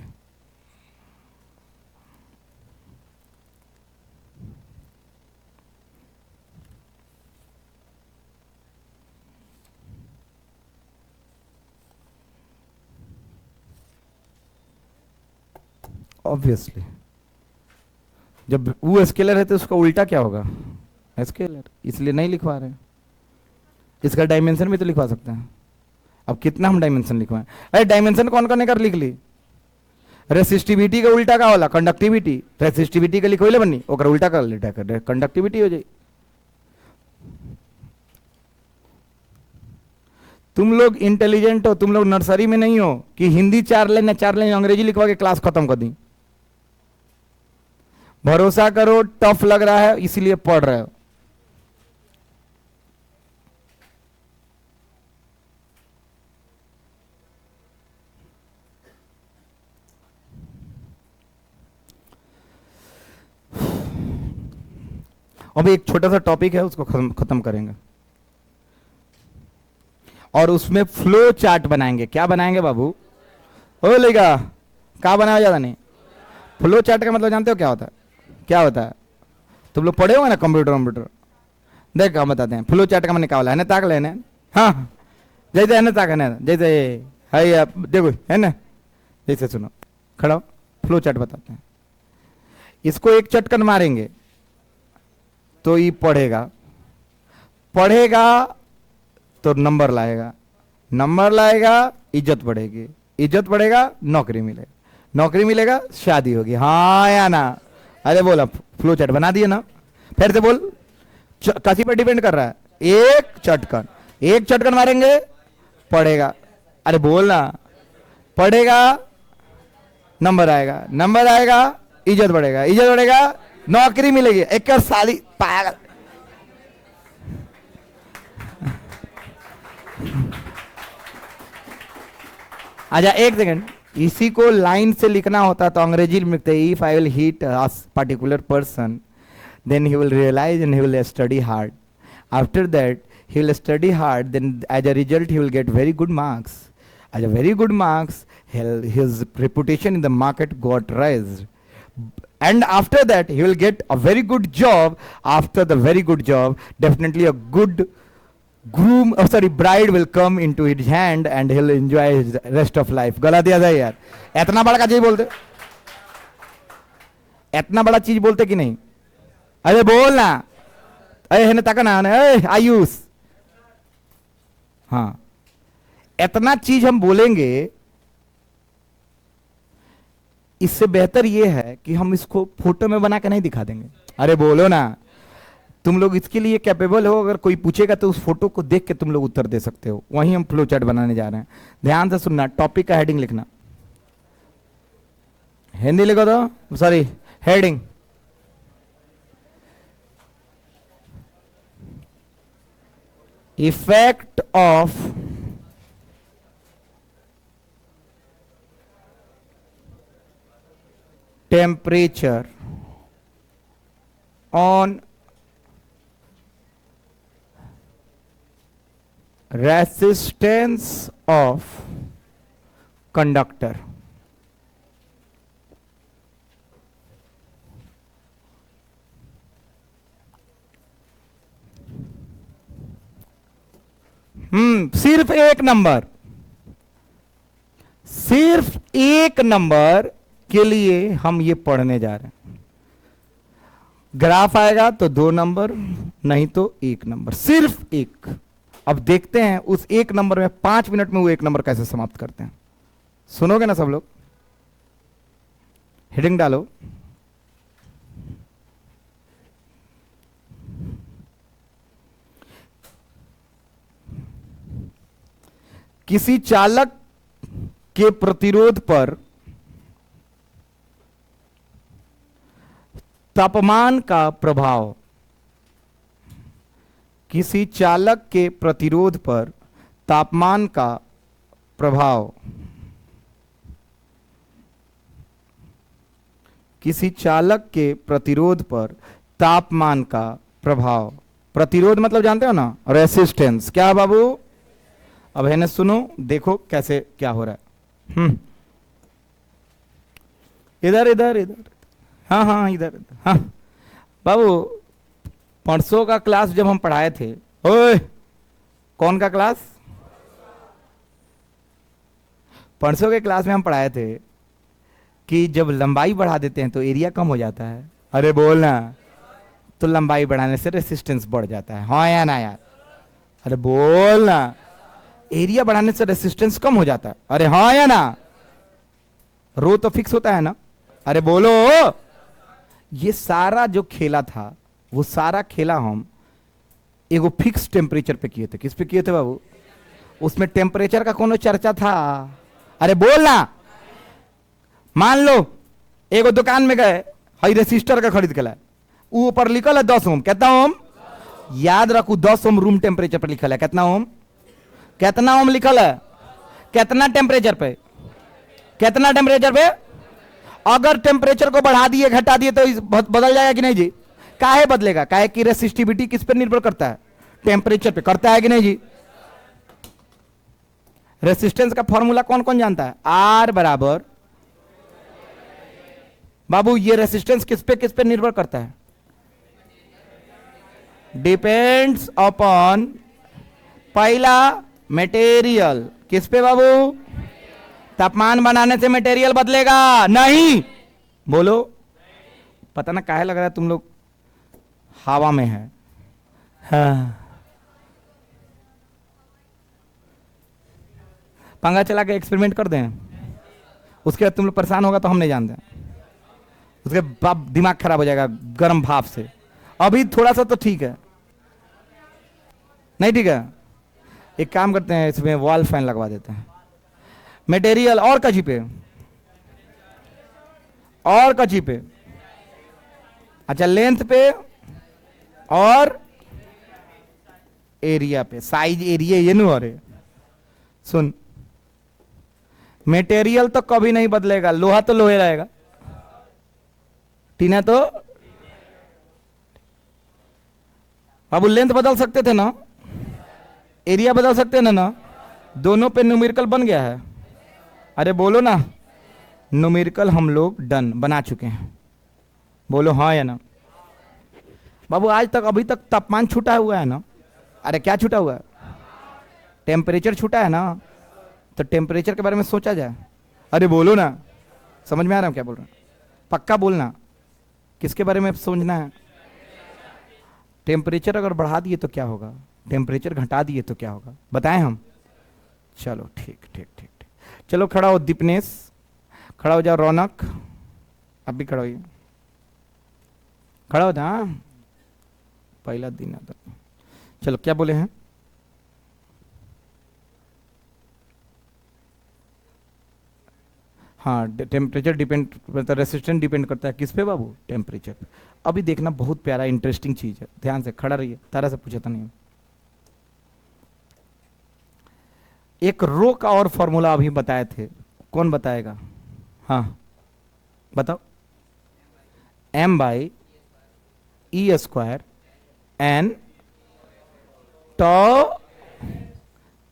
ऑब्वियसली जब वो स्केलर है तो उसका उल्टा क्या होगा? स्केलर। इसलिए नहीं लिखवा रहे। इसका डायमेंशन भी तो लिखवा सकते हैं। अब कितना हम डायमेंशन लिखवाएं? अरे डायमेंशन कौन करने कर लिख ली। रेसिस्टिविटी का उल्टा का होला कंडक्टिविटी। रेसिस्टिविटी का लिखो ले बनी, ओकर उल्टा कर लेटा कर कंडक्टिविटी हो जाए। तुम लोग इंटेलिजेंट हो, तुम लोग नर्सरी में नहीं हो कि हिंदी 4 लाइन या 4 लाइन अंग्रेजी लिखवा के क्लास खत्म कर दी। भरोसा करो, टफ लग रहा है इसलिए पढ़ रहे हो। अभी एक छोटा सा टॉपिक है, उसको खत्म करेंगे और उसमें फ्लो चार्ट बनाएंगे। क्या बनाएंगे बाबू? हो लेगा क्या बनाया ज्यादा नहीं। फ्लो चार्ट का मतलब जानते हो क्या होता है? क्या होता है? तुम लोग पढ़े होंगे ना कंप्यूटर। देख हम बताते हैं। फ्लो चार्ट का मैंने क्या बोला है ना, ताक लेने। हाँ जैसे है ना, ताक है ना, जैसे है आप देखो है ना, जैसे सुनो खड़ा हो, फ्लो चार्ट बताते हैं। इसको एक चटकन मारेंगे तो ये पढ़ेगा तो नंबर लाएगा, इज्जत बढ़ेगी, इज्जत बढ़ेगा नौकरी मिलेगा शादी होगी। हाँ या ना? अरे बोला फ्लो चार्ट बना दिए ना, फिर से बोल। किसी पर डिपेंड कर रहा है? एक चटकन मारेंगे पढ़ेगा। अरे बोल ना, पढ़ेगा नंबर आएगा इज्जत बढ़ेगा नौकरी मिलेगी। एक साली पागल। अच्छा एक सेकंड, इसी को लाइन से लिखना होता तो अंग्रेजी में लिखते if I will hit a particular person then he will realize and he will study hard. After that he will study hard, then as a result he will get very good marks. As a very good marks, his reputation in the market got raised. And after that he will get a very good job. After the very good job, definitely a good bride will come into his hand and he'll enjoy his rest of life. गला दिया जाए यार, इतना बड़ा का चीज बोलते, इतना बड़ा चीज बोलते कि नहीं? अरे बोल ना, अरे है ना ताका ना, आयुष। हाँ इतना चीज हम बोलेंगे, इससे बेहतर ये है कि हम इसको फोटो में बना के नहीं दिखा देंगे। अरे बोलो ना, तुम लोग इसके लिए कैपेबल हो। अगर कोई पूछेगा तो उस फोटो को देख के तुम लोग उत्तर दे सकते हो। वहीं हम फ्लो चार्ट बनाने जा रहे हैं। ध्यान से सुनना, टॉपिक का हेडिंग लिखना। हिंदी लिखो तो, sorry heading. Effect of temperature on resistance of conductor. सिर्फ एक नंबर के लिए हम ये पढ़ने जा रहे हैं। ग्राफ आएगा तो 2 नंबर, नहीं तो 1 नंबर, सिर्फ एक। अब देखते हैं उस 1 नंबर में 5 मिनट में वो 1 नंबर कैसे समाप्त करते हैं। सुनोगे ना सब लोग? हेडिंग डालो। किसी चालक के प्रतिरोध पर तापमान का प्रभाव, किसी चालक के प्रतिरोध पर तापमान का प्रभाव, किसी चालक के प्रतिरोध पर तापमान का प्रभाव। प्रतिरोध मतलब जानते हो ना, रेसिस्टेंस। क्या बाबू? अब है ना, सुनो देखो कैसे क्या हो रहा है। इधर इधर इधर, हाँ इधर, हाँ बाबू परसों का क्लास जब हम पढ़ाए थे, ओए कौन का क्लास? परसों के क्लास में हम पढ़ाए थे कि जब लंबाई बढ़ा देते हैं तो एरिया कम हो जाता है। अरे बोलना, तो लंबाई बढ़ाने से रेसिस्टेंस बढ़ जाता है। हाँ या ना यार? अरे बोलना, एरिया बढ़ाने से रेसिस्टेंस कम हो जाता है। अरे हाँ या ना? रो तो फिक्स होता है ना? अरे बोलो। ये सारा जो खेला था, वो सारा खेला हम एगो फिक्स टेम्परेचर पे किए थे। किस पे किए थे बाबू? उसमें टेम्परेचर का कोनो चर्चा था? अरे बोल ना। मान लो एगो दुकान में गए, हई रेसिस्टर का खरीद के लाए, ऊपर लिखल है 10 ओम, कितना ओम? याद रखू 10 ओम रूम टेम्परेचर पर लिखल है। कितना ओम? कितना ओम लिखल है? कितना टेम्परेचर पे? कितना टेम्परेचर पे? अगर टेम्परेचर को बढ़ा दिए घटा दिए तो बदल जाएगा कि नहीं जी? काहे बदलेगा? काहे कि रेसिस्टिविटी किस पर निर्भर करता है? टेम्परेचर पे करता है कि नहीं जी? रेसिस्टेंस का फॉर्मूला कौन कौन जानता है? आर बराबर, बाबू ये रेसिस्टेंस किस पे निर्भर करता है? डिपेंड्स अपॉन, पहला मटेरियल, किस पे बाबू? तापमान बनाने से मटेरियल बदलेगा नहीं? बोलो। पता ना काहे लग रहा है तुम लोग हवा में है। हाँ। पंखा चला के एक्सपेरिमेंट कर दें, उसके बाद तुम लोग परेशान होगा तो हम नहीं जानते, उसके बाद दिमाग खराब हो जाएगा गर्म भाप से। अभी थोड़ा सा तो ठीक है, नहीं ठीक है? एक काम करते हैं, इसमें वॉल फैन लगवा देते हैं। मटेरियल और कची पे, और कची पे, अच्छा लेंथ पे और एरिया पे, साइज एरिया ये नु। अरे सुन, मटेरियल तो कभी नहीं बदलेगा, लोहा तो लोहे रहेगा, टीना तो। बाबू लेंथ बदल सकते थे ना, एरिया बदल सकते ना ना, दोनों पे न्यूमेरिकल बन गया है। अरे बोलो ना, न्यूमेरिकल हम लोग डन बना चुके हैं, बोलो हाँ या ना। बाबू आज तक अभी तक तापमान छूटा हुआ है ना? अरे क्या छूटा हुआ है? टेम्परेचर छूटा है ना? तो टेम्परेचर के बारे में सोचा जाए। अरे बोलो ना, समझ में आ रहा हूँ क्या बोल रहा हूँ? पक्का बोलना, किसके बारे में समझना है? टेम्परेचर अगर बढ़ा दिए तो क्या होगा, टेम्परेचर घटा दिए तो क्या होगा, बताएं हम? चलो ठीक ठीक ठीक ठीक, चलो खड़ा हो दीपनेश, खड़ा हो जाओ रौनक, अब भी खड़ा होइए, खड़ा हो जा। हाँ पहला दिन है तो। चलो क्या बोले हैं? हाँ टेम्परेचर डिपेंड, मतलब रेसिस्टेंस डिपेंड करता है किस पे बाबू? टेम्परेचर पे। अभी देखना बहुत प्यारा इंटरेस्टिंग चीज है, ध्यान से खड़ा रहिए, तारा से पूछा था नहीं। एक रो का और फॉर्मूला अभी बताए थे, कौन बताएगा? हाँ बताओ। m by E square N tau,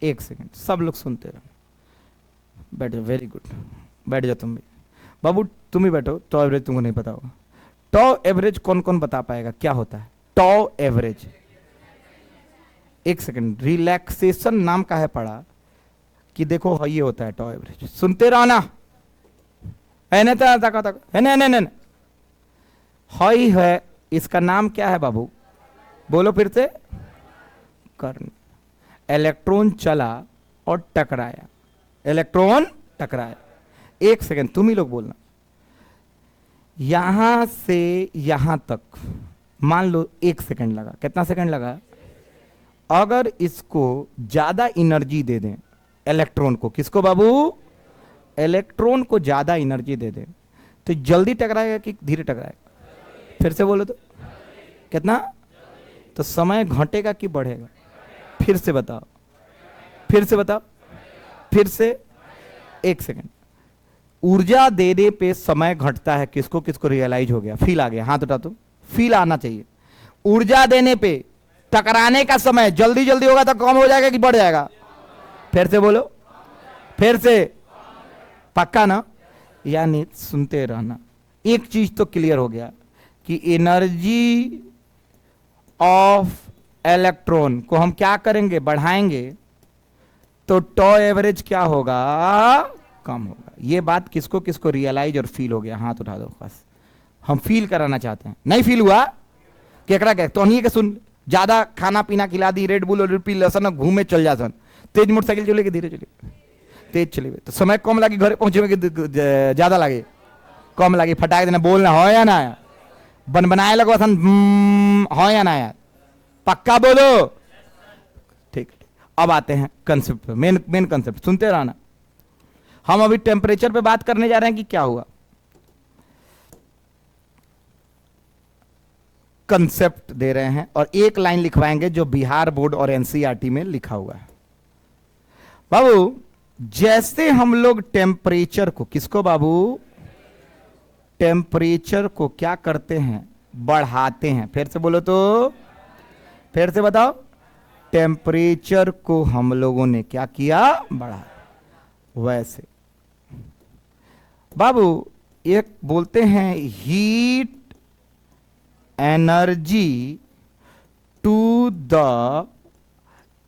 एक सेकेंड सब लोग सुनते रहो, बैठ जाओ, वेरी गुड, बैठ जाओ तुम भी। बाबू तुम ही बैठो, टॉ एवरेज तुमको नहीं पता होगा। टॉ एवरेज कौन कौन बता पाएगा क्या होता है? टॉ एवरेज, एक सेकेंड, रिलैक्सेशन नाम का है पढ़ा कि देखो हाँ ये होता है टॉ एवरेज, सुनते रहो ना। हाई है, इसका नाम क्या है बाबू? बोलो फिर से। कर्ण। इलेक्ट्रॉन चला और टकराया, इलेक्ट्रॉन टकराया। एक सेकेंड तुम ही लोग बोलना, यहां से यहां तक मान लो 1 सेकेंड लगा, कितना सेकेंड लगा? अगर इसको ज्यादा एनर्जी दे दें इलेक्ट्रॉन को, किसको बाबू? इलेक्ट्रॉन को ज्यादा एनर्जी दे दें तो जल्दी टकराएगा कि धीरे टकराएगा? फिर से बोलो तो, कितना? तो समय घटेगा कि बढ़ेगा? फिर से बताओ, फिर से बताओ, फिर से। 1 सेकेंड, ऊर्जा देने पे समय घटता है, किसको किसको रियलाइज हो गया? फील आ गया? हाथ उठा, तुम फील आना चाहिए। ऊर्जा देने पे टकराने का समय जल्दी जल्दी होगा तो कम हो जाएगा कि बढ़ जाएगा? फिर से बोलो, फिर से, पक्का ना? यानी सुनते रहना। एक चीज तो क्लियर हो गया कि एनर्जी ऑफ इलेक्ट्रॉन को हम क्या करेंगे? बढ़ाएंगे, तो टॉ एवरेज क्या होगा? कम होगा। ये बात किसको किसको रियलाइज और फील हो गया? हाथ उठा दो, बस हम फील कराना चाहते हैं। नहीं फील हुआ? केकरा के तो नहीं के सुन, ज्यादा खाना पीना खिला दी, रेड बुल और पी लसन, घूमे चल जा सन, तेज मोटरसाइकिल चले कि धीरे चले? तेज चले तो समय कम लगी, घर पहुंचे में ज्यादा लगे? कम लगी। फटाक देना, बोलना हो या ना? बन बनाए लगो सन, हो या ना यार? पक्का बोलो। ठीक, अब आते हैं कंसेप्ट पे, मेन मेन कंसेप्ट सुनते रहना। हम अभी टेम्परेचर पे बात करने जा रहे हैं कि क्या हुआ। कंसेप्ट दे रहे हैं और एक लाइन लिखवाएंगे जो बिहार बोर्ड और एनसीईआरटी में लिखा हुआ है। बाबू जैसे हम लोग टेम्परेचर को, किसको बाबू, टेम्परेचर को क्या करते हैं, बढ़ाते हैं। फिर से बोलो तो, फिर से बताओ। टेम्परेचर को हम लोगों ने क्या किया, बढ़ा। वैसे बाबू एक बोलते हैं heat energy to the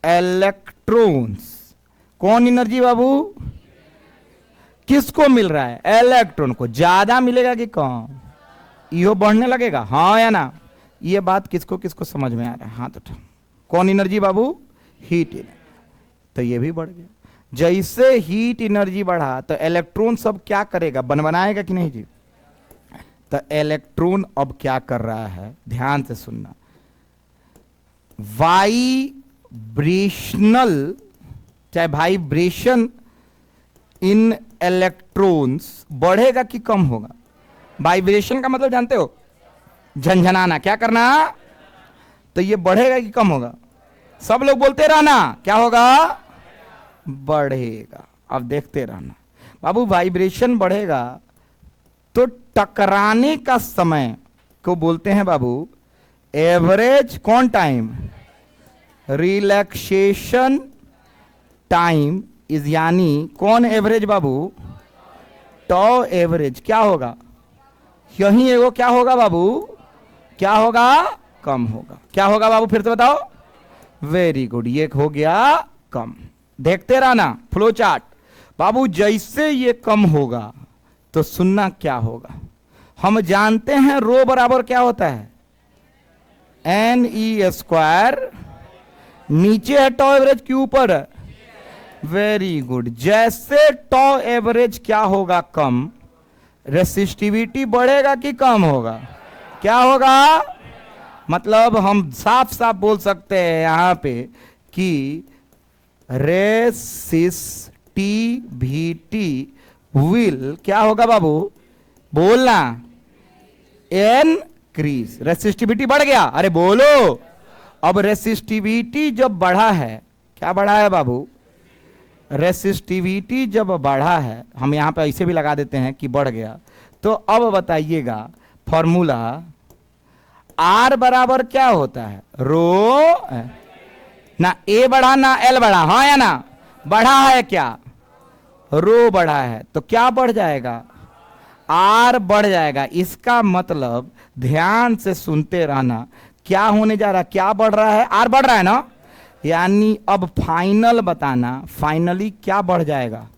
electrons. कौन एनर्जी बाबू, किसको मिल रहा है, इलेक्ट्रॉन को। ज्यादा मिलेगा कि कम, यो बढ़ने लगेगा, हाँ या ना। ये बात किसको किसको समझ में आ रहा है, हाथ उठा। कौन एनर्जी बाबू, हीट एनर्जी। तो ये भी बढ़ गया। जैसे हीट एनर्जी बढ़ा तो इलेक्ट्रॉन सब क्या करेगा, बनाएगा कि नहीं जी। तो इलेक्ट्रॉन अब क्या कर रहा है, ध्यान से सुनना। वाइब्रेशनल, चाहे वाइब्रेशन इन इलेक्ट्रॉन्स बढ़ेगा कि कम होगा। वाइब्रेशन का मतलब जानते हो, झंझनाना, क्या करना। तो ये बढ़ेगा कि कम होगा, सब लोग बोलते रहना, क्या होगा, बढ़ेगा। अब देखते रहना बाबू, वाइब्रेशन बढ़ेगा तो टकराने का समय को बोलते हैं बाबू एवरेज कौन टाइम, रिलैक्सेशन टाइम इज, यानी कौन एवरेज बाबू, टॉ एवरेज। क्या होगा, यही एगो क्या होगा बाबू, क्या होगा, कम होगा। क्या होगा बाबू, फिर से बताओ। वेरी गुड, ये हो गया कम। देखते रहना फ्लो चार्ट बाबू। जैसे ये कम होगा तो सुनना क्या होगा। हम जानते हैं रो बराबर क्या होता है, NE²। नीचे है टॉ एवरेज के ऊपर है, वेरी गुड। जैसे टॉ एवरेज क्या होगा, कम, रेसिस्टिविटी बढ़ेगा कि कम होगा, क्या होगा। मतलब हम साफ साफ बोल सकते हैं यहां पे कि रेसिस्टिविटी विल क्या होगा बाबू, बोलना, इनक्रीज। रेसिस्टिविटी बढ़ गया, अरे बोलो। अब रेसिस्टिविटी जब बढ़ा है, क्या बढ़ा है बाबू, रेसिस्टिविटी जब बढ़ा है, हम यहां पे ऐसे भी लगा देते हैं कि बढ़ गया। तो अब बताइएगा फॉर्मूला, आर बराबर क्या होता है, रो ना ए बढ़ा ना एल बढ़ा, हाँ या ना। बढ़ा है क्या, रो बढ़ा है, तो क्या बढ़ जाएगा, आर बढ़ जाएगा। इसका मतलब ध्यान से सुनते रहना, क्या होने जा रहा है, क्या बढ़ रहा है, आर बढ़ रहा है ना। यानी अब फाइनल बताना, फाइनली क्या बढ़ जाएगा,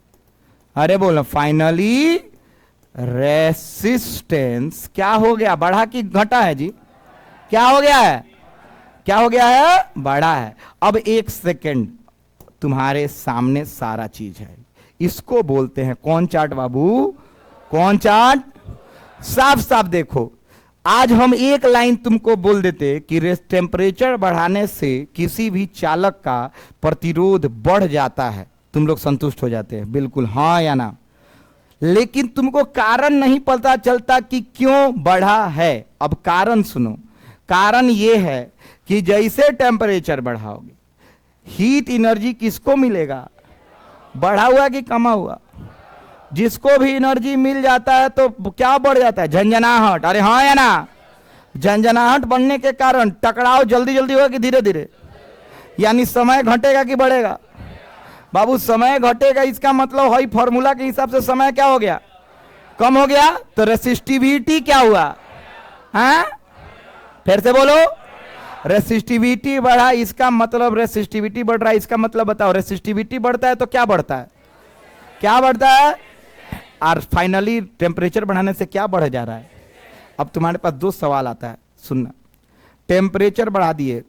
अरे बोलो, फाइनली रेसिस्टेंस क्या हो गया, बढ़ा कि घटा है जी, क्या हो गया है, क्या हो गया है, बढ़ा है। अब एक सेकंड, तुम्हारे सामने सारा चीज है, इसको बोलते हैं कौन चार्ट बाबू, कौन चार्ट। साफ साफ देखो, आज हम एक लाइन तुमको बोल देते कि टेम्परेचर बढ़ाने से किसी भी चालक का प्रतिरोध बढ़ जाता है, तुम लोग संतुष्ट हो जाते हैं, बिल्कुल हाँ या ना। लेकिन तुमको कारण नहीं पता चलता कि क्यों बढ़ा है। अब कारण सुनो, कारण यह है कि जैसे टेम्परेचर बढ़ाओगे, हीट एनर्जी किसको मिलेगा, बढ़ा हुआ कि कमा हुआ। जिसको भी एनर्जी मिल जाता है तो क्या बढ़ जाता है, झंझनाहट, अरे हाँ या ना। झंझनाहट बढ़ने के कारण टकराव जल्दी जल्दी होगा कि धीरे धीरे, यानी समय घटेगा कि बढ़ेगा बाबू, समय घटेगा। इसका मतलब है फॉर्मूला के हिसाब से समय क्या हो गया, कम हो गया। तो रेसिस्टिविटी क्या हुआ, हाँ फिर से बोलो, रेसिस्टिविटी बढ़ा, इसका मतलब रेसिस्टिविटी बढ़ रहा है। इसका मतलब बताओ, रेसिस्टिविटी बढ़ता है तो क्या बढ़ता है, क्या बढ़ता है। और फाइनली टेम्परेचर बढ़ाने से क्या बढ़ जा रहा है। अब तुम्हारे पास दो सवाल आता है, सुनना। टेम्परेचर बढ़ा दिए,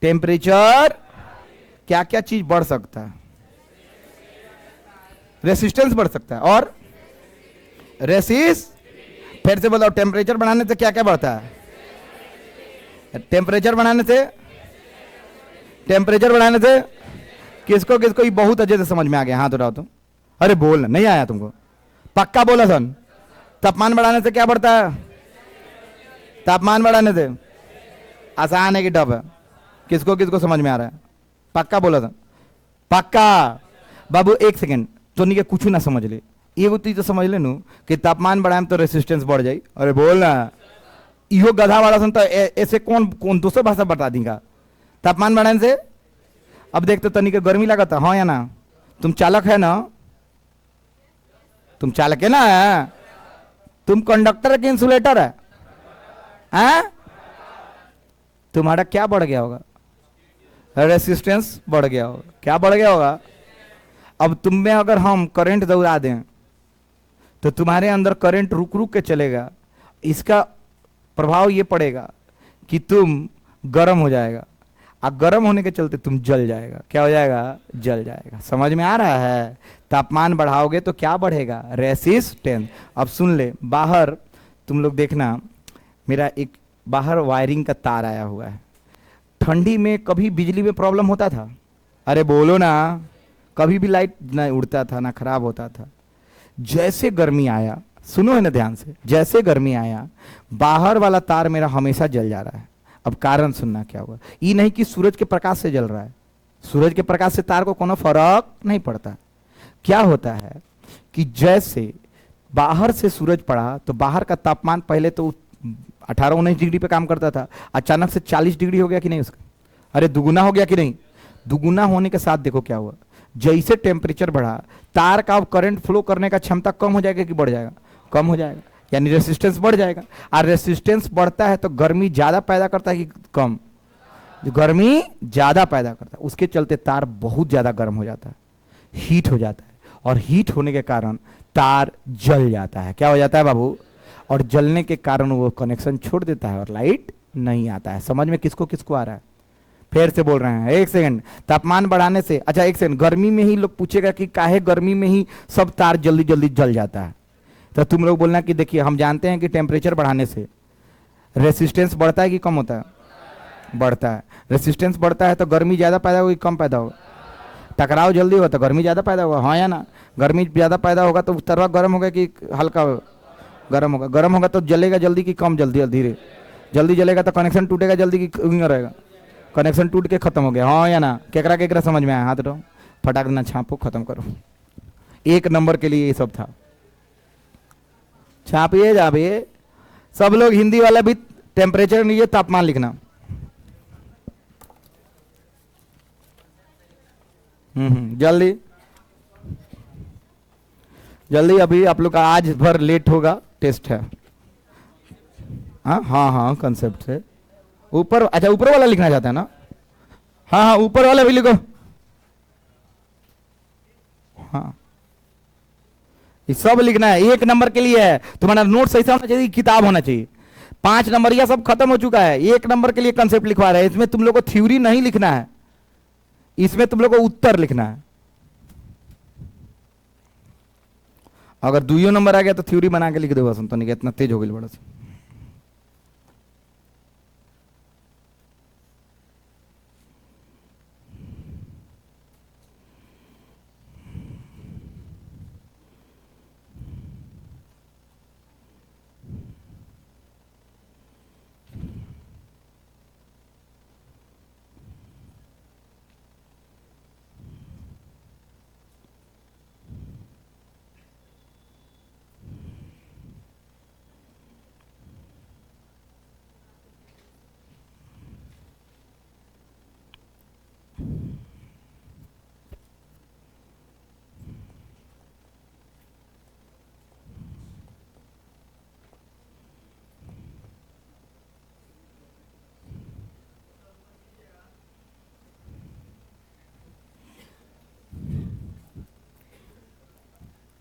टेम्परेचर क्या क्या चीज बढ़ सकता है, रेसिस्टेंस बढ़ सकता है और फिर से बताओ, टेम्परेचर बढ़ाने से क्या क्या बढ़ता है, टेम्परेचर बढ़ाने से किसको किसको ये बहुत अच्छे से समझ में आ गया, हाथ उठाओ तुम। अरे बोल, नहीं आया तुमको? पक्का बोला सन। तापमान बढ़ाने से क्या बढ़ता है? तापमान बढ़ाने से। आसान है कि टफ है? किसको किसको समझ में आ रहा है? पक्का बोला सन? पक्का। बाबू एक सेकंड, तो नहीं कुछ ना समझ ले, ये चीज तो समझ ले नू कि तापमान बढ़ाए तो रेसिस्टेंस बढ़ जाए। अरे बोल ना, इहो गधा वाला सन तो ऐसे कौन कौन दूसरा भाषा बता देगा तापमान बढ़ाने से? अब देख तो तनिक गर्मी लगा, हाँ या ना? तुम चालक है ना? तुम चालक है ना? तुम कंडक्टर है कि इंसुलेटर है? हैं? तुम्हारा क्या बढ़ गया होगा? रेसिस्टेंस बढ़ गया होगा। क्या बढ़ गया होगा? अब तुम में अगर हम करंट दौड़ा दें तो तुम्हारे अंदर करंट रुक रुक के चलेगा। इसका प्रभाव ये पड़ेगा कि तुम गर्म हो जाएगा, और गर्म होने के चलते तुम जल जाएगा। क्या हो जाएगा? जल जाएगा। समझ में आ रहा है? तापमान बढ़ाओगे तो क्या बढ़ेगा? रेसिस्टेंस। अब सुन ले, बाहर तुम लोग देखना, मेरा एक बाहर वायरिंग का तार आया हुआ है। ठंडी में कभी बिजली में प्रॉब्लम होता था? अरे बोलो ना, कभी भी लाइट ना उड़ता था ना खराब होता था। जैसे गर्मी आया, सुनो है ना ध्यान से, जैसे गर्मी आया बाहर वाला तार मेरा हमेशा जल जा रहा है। अब कारण सुनना क्या हुआ। ये नहीं कि सूरज के प्रकाश से जल रहा है, सूरज के प्रकाश से तार को कोनो फर्क नहीं पड़ता। क्या होता है कि जैसे बाहर से सूरज पड़ा तो बाहर का तापमान पहले तो 18-19 डिग्री पे काम करता था, अचानक से 40 डिग्री हो गया कि नहीं उसका? अरे दुगुना हो गया कि नहीं? दुगुना होने के साथ देखो क्या हुआ, जैसे टेम्परेचर बढ़ा तार का अब करंट फ्लो करने का क्षमता कम हो जाएगा कि बढ़ जाएगा? कम हो जाएगा, यानी रेसिस्टेंस बढ़ जाएगा। और रेसिस्टेंस बढ़ता है तो गर्मी ज्यादा पैदा करता है कि कम? जो गर्मी ज्यादा पैदा करता है, उसके चलते तार बहुत ज्यादा गर्म हो जाता है, हीट हो जाता है, और हीट होने के कारण तार जल जाता है। क्या हो जाता है बाबू? और जलने के कारण वो कनेक्शन छोड़ देता है और लाइट नहीं आता है। समझ में किसको किसको आ रहा है? फिर से बोल रहे हैं, एक सेकंड। तापमान बढ़ाने से, अच्छा एक सेकंड, गर्मी में ही लोग पूछेगा कि काहे गर्मी में ही सब तार जल्दी जल्दी जल जाता है, तो तुम लोग बोलना कि देखिए हम जानते हैं कि टेम्परेचर बढ़ाने से रेसिस्टेंस बढ़ता है कि कम होता है? बढ़ता है। रेसिस्टेंस बढ़ता है तो गर्मी ज्यादा पैदा होगी कम पैदा होगा? टकराव जल्दी होगा तो गर्मी ज्यादा पैदा होगा, हाँ या ना? गर्मी ज्यादा पैदा होगा तो तरवा गर्म होगा कि हल्का गर्म होगा? गर्म होगा तो जलेगा जल्दी कि कम जल्दी? धीरे जल्दी जलेगा तो कनेक्शन टूटेगा जल्दी कि रहेगा? कनेक्शन टूट के खत्म हो गया, हाँ या ना? केकरा केकरा समझ में आया? हाथ उठाओ, फटाक ना छापो, खत्म करो। एक नंबर के लिए ये सब था। छापिए जापिए सब लोग, हिंदी वाला भी टेम्परेचर लीजिए, तापमान लिखना। जल्दी जल्दी, अभी आप लोग का आज भर लेट होगा, टेस्ट है। हाँ हाँ हाँ, कंसेप्ट से ऊपर, अच्छा ऊपर वाला लिखना चाहता है ना? हाँ हाँ, ऊपर वाला भी लिखो। हाँ, ये सब लिखना है, एक नंबर के लिए है। तुम्हारा नोट सही से होना चाहिए, किताब होना चाहिए। 5 नंबर यह सब खत्म हो चुका है, एक नंबर के लिए कंसेप्ट लिखवा रहे हैं। इसमें तुम लोग को थ्योरी नहीं लिखना है, इसमें तुम लोग को उत्तर लिखना है। अगर 2 नंबर आ गया तो थ्योरी बना के लिख दो, बस तो नहीं, इतना तेज हो गई बड़ा सा।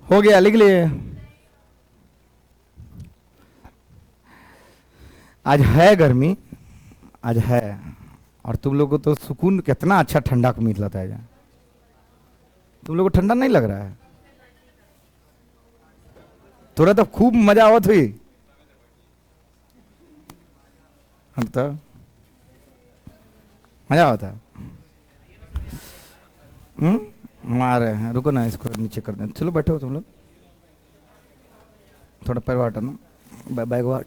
हो गया, लिख लिए? आज है गर्मी, आज है, और तुम लोगों को तो सुकून, कितना अच्छा ठंडा को मिल रहा है। तुम लोगों को ठंडा नहीं लग रहा है? थोड़ा तो खूब मजा आवत हुई। हम तो मजा आता है। मार रहे हैं, रुको ना, इसको नीचे कर दें। चलो बैठो तुम लोग, थोड़ा पैर हटाना, बैग वाट।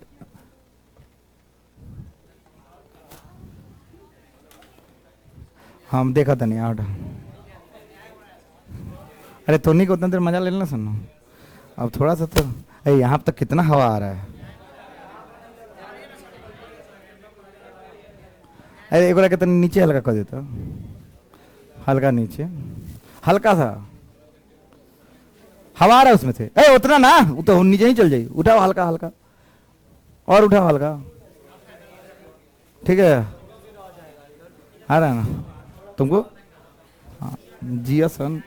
हम देखा था नहीं आठ। अरे तो नहीं को उतना देर मजा ले लेना सुनो, अब थोड़ा सा तो। अरे यहाँ तक कितना हवा आ रहा है। अरे एक बार कहते नीचे हल्का कर देता, हल्का नीचे, हल्का सा हवा आ रहा है उसमें से। ए उतना ना, वो तो नीचे ही चल जाएगी। उठाओ हल्का हल्का, और उठाओ हल्का, ठीक है, आ रहा है ना तुमको? हाँ, जिया सन,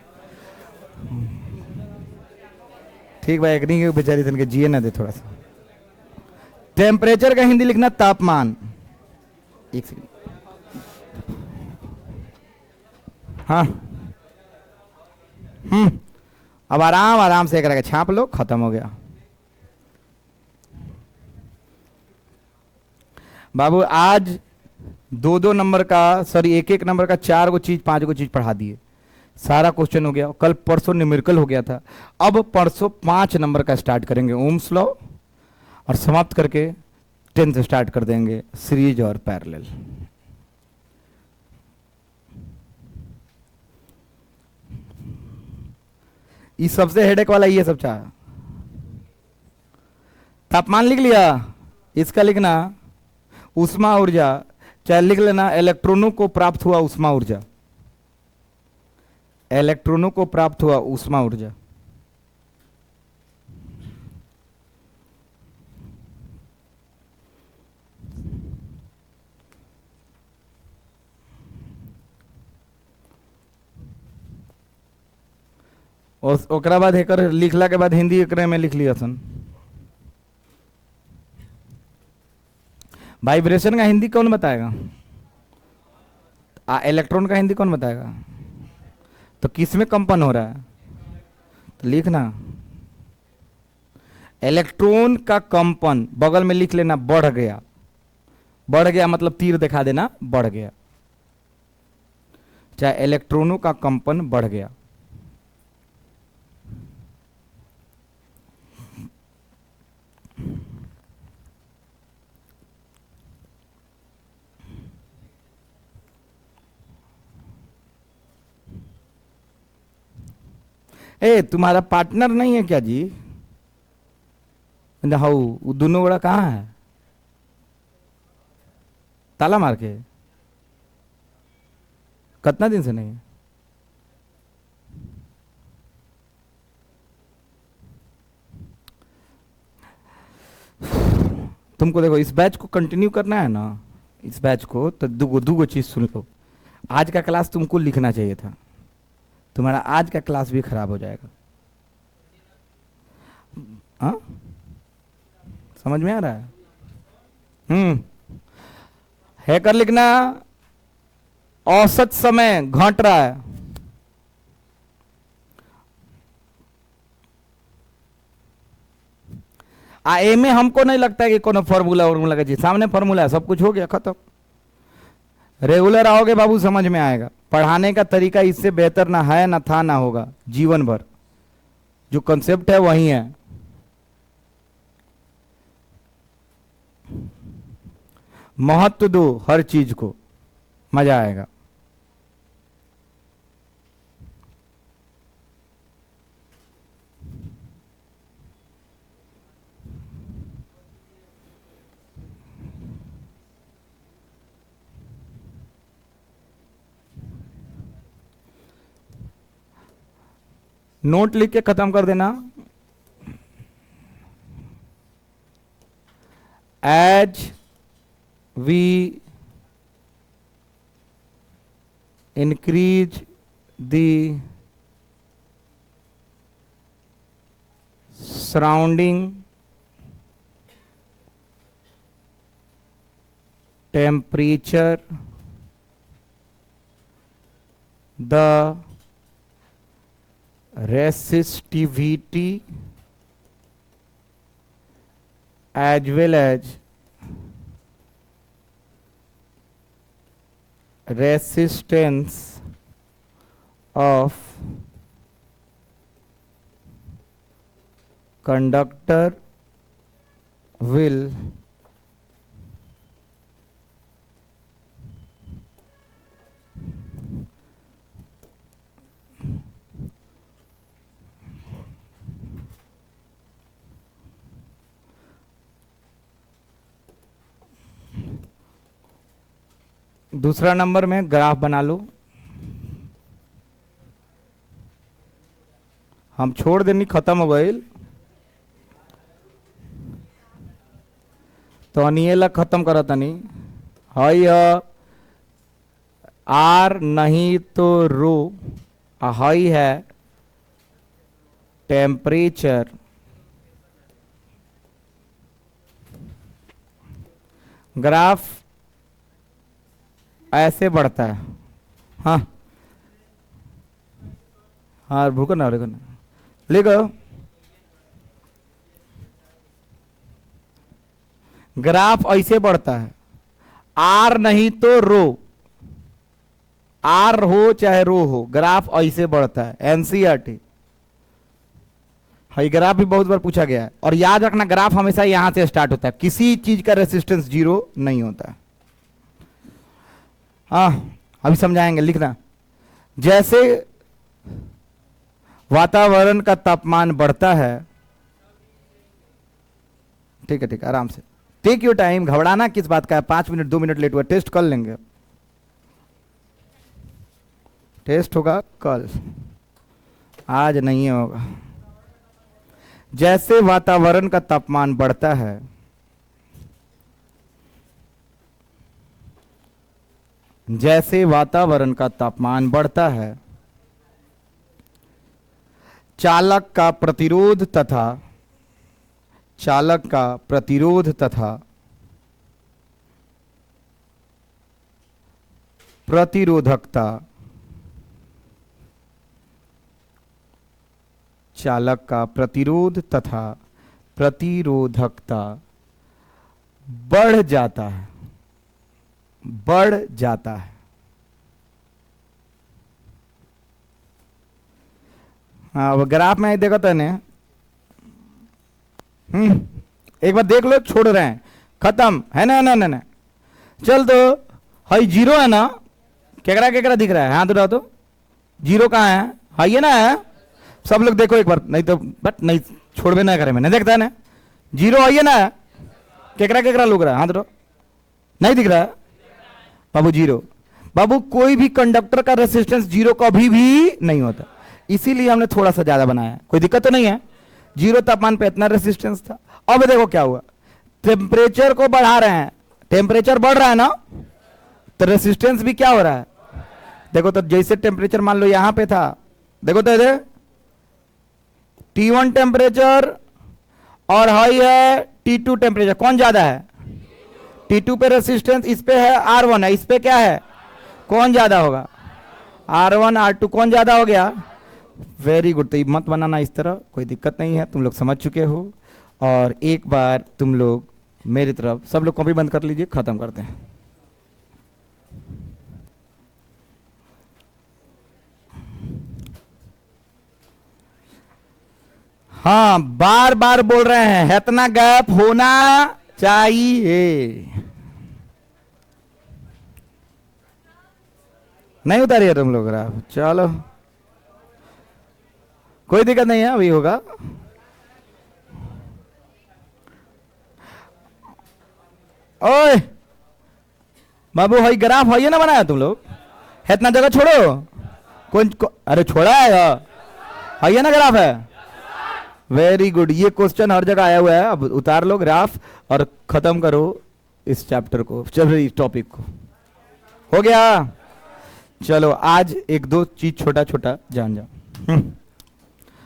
ठीक भाई, एक नहीं बेचारी तन के जिए ना दे थोड़ा सा। टेम्परेचर का हिंदी लिखना तापमान। एक सेकंड, हाँ, अब आराम आराम से करके छाप लो, खत्म हो गया। बाबू आज दो दो नंबर का, सॉरी एक एक नंबर का 4 गो चीज 5 गो चीज पढ़ा दिए, सारा क्वेश्चन हो गया। कल परसों न्यूमेरिकल हो गया था, अब परसों 5 नंबर का स्टार्ट करेंगे, ओम्स लॉ, और समाप्त करके 10 से स्टार्ट कर देंगे सीरीज और पैरेलल। इस सबसे हेडेक वाला ये सब चाह। तापमान लिख लिया, इसका लिखना उष्मा ऊर्जा, चाहे लिख लेना इलेक्ट्रॉनों को प्राप्त हुआ उष्मा ऊर्जा, इलेक्ट्रॉनों को प्राप्त हुआ उष्मा ऊर्जा। और ओकरा बाद एकर लिखला के बाद हिंदी एकरे में लिख लिया सन। वाइब्रेशन का हिंदी कौन बताएगा? इलेक्ट्रॉन का हिंदी कौन बताएगा? तो किस में कंपन हो रहा है? तो लिखना इलेक्ट्रॉन का कंपन, बगल में लिख लेना बढ़ गया। बढ़ गया मतलब तीर दिखा देना, बढ़ गया, चाहे इलेक्ट्रॉनों का कंपन बढ़ गया। ए तुम्हारा पार्टनर नहीं है क्या जी? हाउ वो दोनों बड़ा कहाँ है? ताला मार के? कितना दिन से नहीं है? तुमको देखो इस बैच को कंटिन्यू करना है ना, इस बैच को तो दूगो चीज सुन लो। आज का क्लास तुमको लिखना चाहिए था, तुम्हारा आज का क्लास भी खराब हो जाएगा। हाँ, समझ में आ रहा है? हैकर लिखना औसत समय घट रहा है। ए में हमको नहीं लगता है कि कोनो फॉर्मूला वॉर्मूला का चीज, सामने फॉर्मूला है, सब कुछ हो गया, खत्म। रेगुलर आओगे बाबू, समझ में आएगा। पढ़ाने का तरीका इससे बेहतर ना है, ना था, ना होगा जीवन भर। जो कंसेप्ट है वही है। महत्व दो हर चीज को, मजा आएगा। नोट लिख के खत्म कर देना। As we increase the surrounding temperature, the resistivity as well as resistance of conductor will दूसरा नंबर में ग्राफ बना लो। हम छोड़ देनी खत्म हो गई तो अनियला खत्म करा तनी हई आर नहीं तो रो हई है टेम्परेचर ग्राफ ऐसे बढ़ता है। हाँ हाँ भूखो ना लिखो ग्राफ ऐसे बढ़ता है आर नहीं तो रो आर हो चाहे रो हो ग्राफ ऐसे बढ़ता है एनसीईआरटी। हाँ ग्राफ भी बहुत बार पूछा गया है और याद रखना ग्राफ हमेशा यहां से स्टार्ट होता है किसी चीज का रेसिस्टेंस जीरो नहीं होता है। हाँ अभी समझाएंगे लिखना। जैसे वातावरण का तापमान बढ़ता है ठीक है आराम से टेक योर टाइम घबराना किस बात का है 5 मिनट 2 मिनट लेट हुआ टेस्ट कर लेंगे टेस्ट होगा कल आज नहीं होगा। जैसे वातावरण का तापमान बढ़ता है जैसे वातावरण का तापमान बढ़ता है चालक का प्रतिरोध तथा प्रतिरोधकता चालक का प्रतिरोध तथा प्रतिरोधकता बढ़ जाता है हाँ वो ग्राफ में देखा था ने एक बार देख लो छोड़ रहे हैं खत्म है ना ना ना ना चल तो हाई जीरो है ना केकरा केकरा दिख रहा है हाथ उठाओ तो जीरो कहाँ है हाई है ना है सब लोग देखो एक बार नहीं तो बट नहीं छोड़बे ना करे मैंने देखता है ना जीरो आई है ना केकरा केकरा लोग रहा हाथ उठाओ नहीं दिख रहा है बाबू जीरो बाबू कोई भी कंडक्टर का रेसिस्टेंस जीरो कभी भी नहीं होता इसीलिए हमने थोड़ा सा ज्यादा बनाया कोई दिक्कत तो नहीं है जीरो तापमान पे इतना रेसिस्टेंस था। अब देखो क्या हुआ टेम्परेचर को बढ़ा रहे हैं टेम्परेचर बढ़ रहा है ना तो रेसिस्टेंस भी क्या हो रहा है देखो तो जैसे टेम्परेचर मान लो यहां पे था देखो तो इधर T1 टेम्परेचर और हाई है T2 टेम्परेचर कौन ज्यादा है T2 पे रेसिस्टेंस इस पे है R1 है इस पे क्या है कौन ज्यादा होगा R1 R2 कौन ज्यादा हो गया वेरी गुड। तो मत बनाना इस तरह कोई दिक्कत नहीं है तुम लोग समझ चुके हो और एक बार तुम लोग मेरी तरफ सब लोग कॉपी बंद कर लीजिए खत्म करते हैं। हाँ बार बार बोल रहे हैं इतना गैप होना चाहिए नहीं उतारिए तुम लोग ग्राफ चलो कोई दिक्कत नहीं है अभी होगा। ओए बाबू भाई ग्राफ है ना बनाया तुम लोग इतना जगह छोड़ो अरे छोड़ा है ना ग्राफ है वेरी गुड। ये क्वेश्चन हर जगह आया हुआ है अब उतार लो ग्राफ और खत्म करो इस चैप्टर को चलो इस टॉपिक को हो गया। चलो आज एक दो चीज छोटा छोटा जान जाओ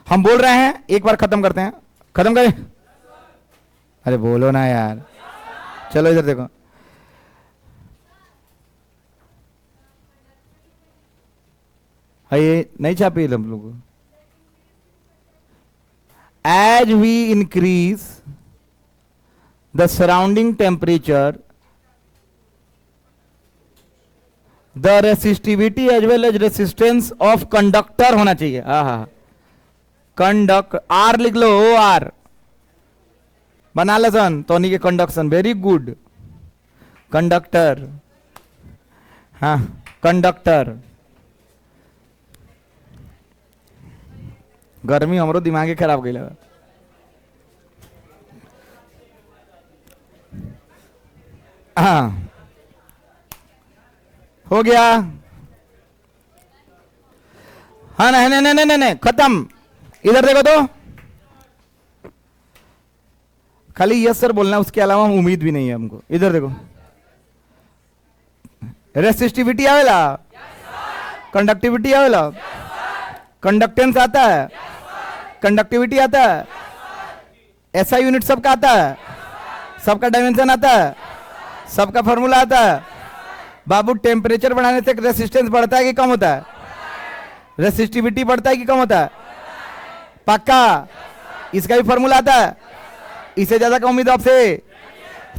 हम बोल रहे हैं एक बार खत्म करते हैं खत्म करें अरे बोलो ना यार चलो इधर देखो ये नहीं छापी हम लोग as we increase the surrounding temperature the resistivity as well as resistance of conductor होना चाहिए। हाँ, कंडक्ट आर लिख लो, ओ आर बना लेसन तो नहीं के कंडक्शन, वेरी गुड। कंडक्टर, हाँ कंडक्टर। गर्मी हमरो दिमागे खराब गई लगा। हाँ हो गया। हाँ नहीं नहीं नहीं नहीं नहीं खत्म। इधर देखो तो, खाली यस सर बोलना, उसके अलावा उम्मीद भी नहीं है हमको। इधर देखो, रेसिस्टिविटी आवेला, कंडक्टिविटी आवेला, कंडक्टेंस आता है, कंडक्टिविटी आता है, ऐसा यूनिट सबका आता है, सबका डायमेंशन आता है, सबका फॉर्मूला आता है। बाबू टेम्परेचर बढ़ाने से रेसिस्टेंस बढ़ता है कि कम होता है? रेसिस्टिविटी बढ़ता है कि कम होता है? पक्का? इसका भी फॉर्मूला आता है? इससे ज्यादा का उम्मीद आपसे?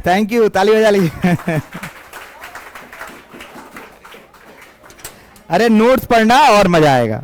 थैंक यू, ताली बजा लीजिए। अरे नोट्स पढ़ना और मजा आएगा।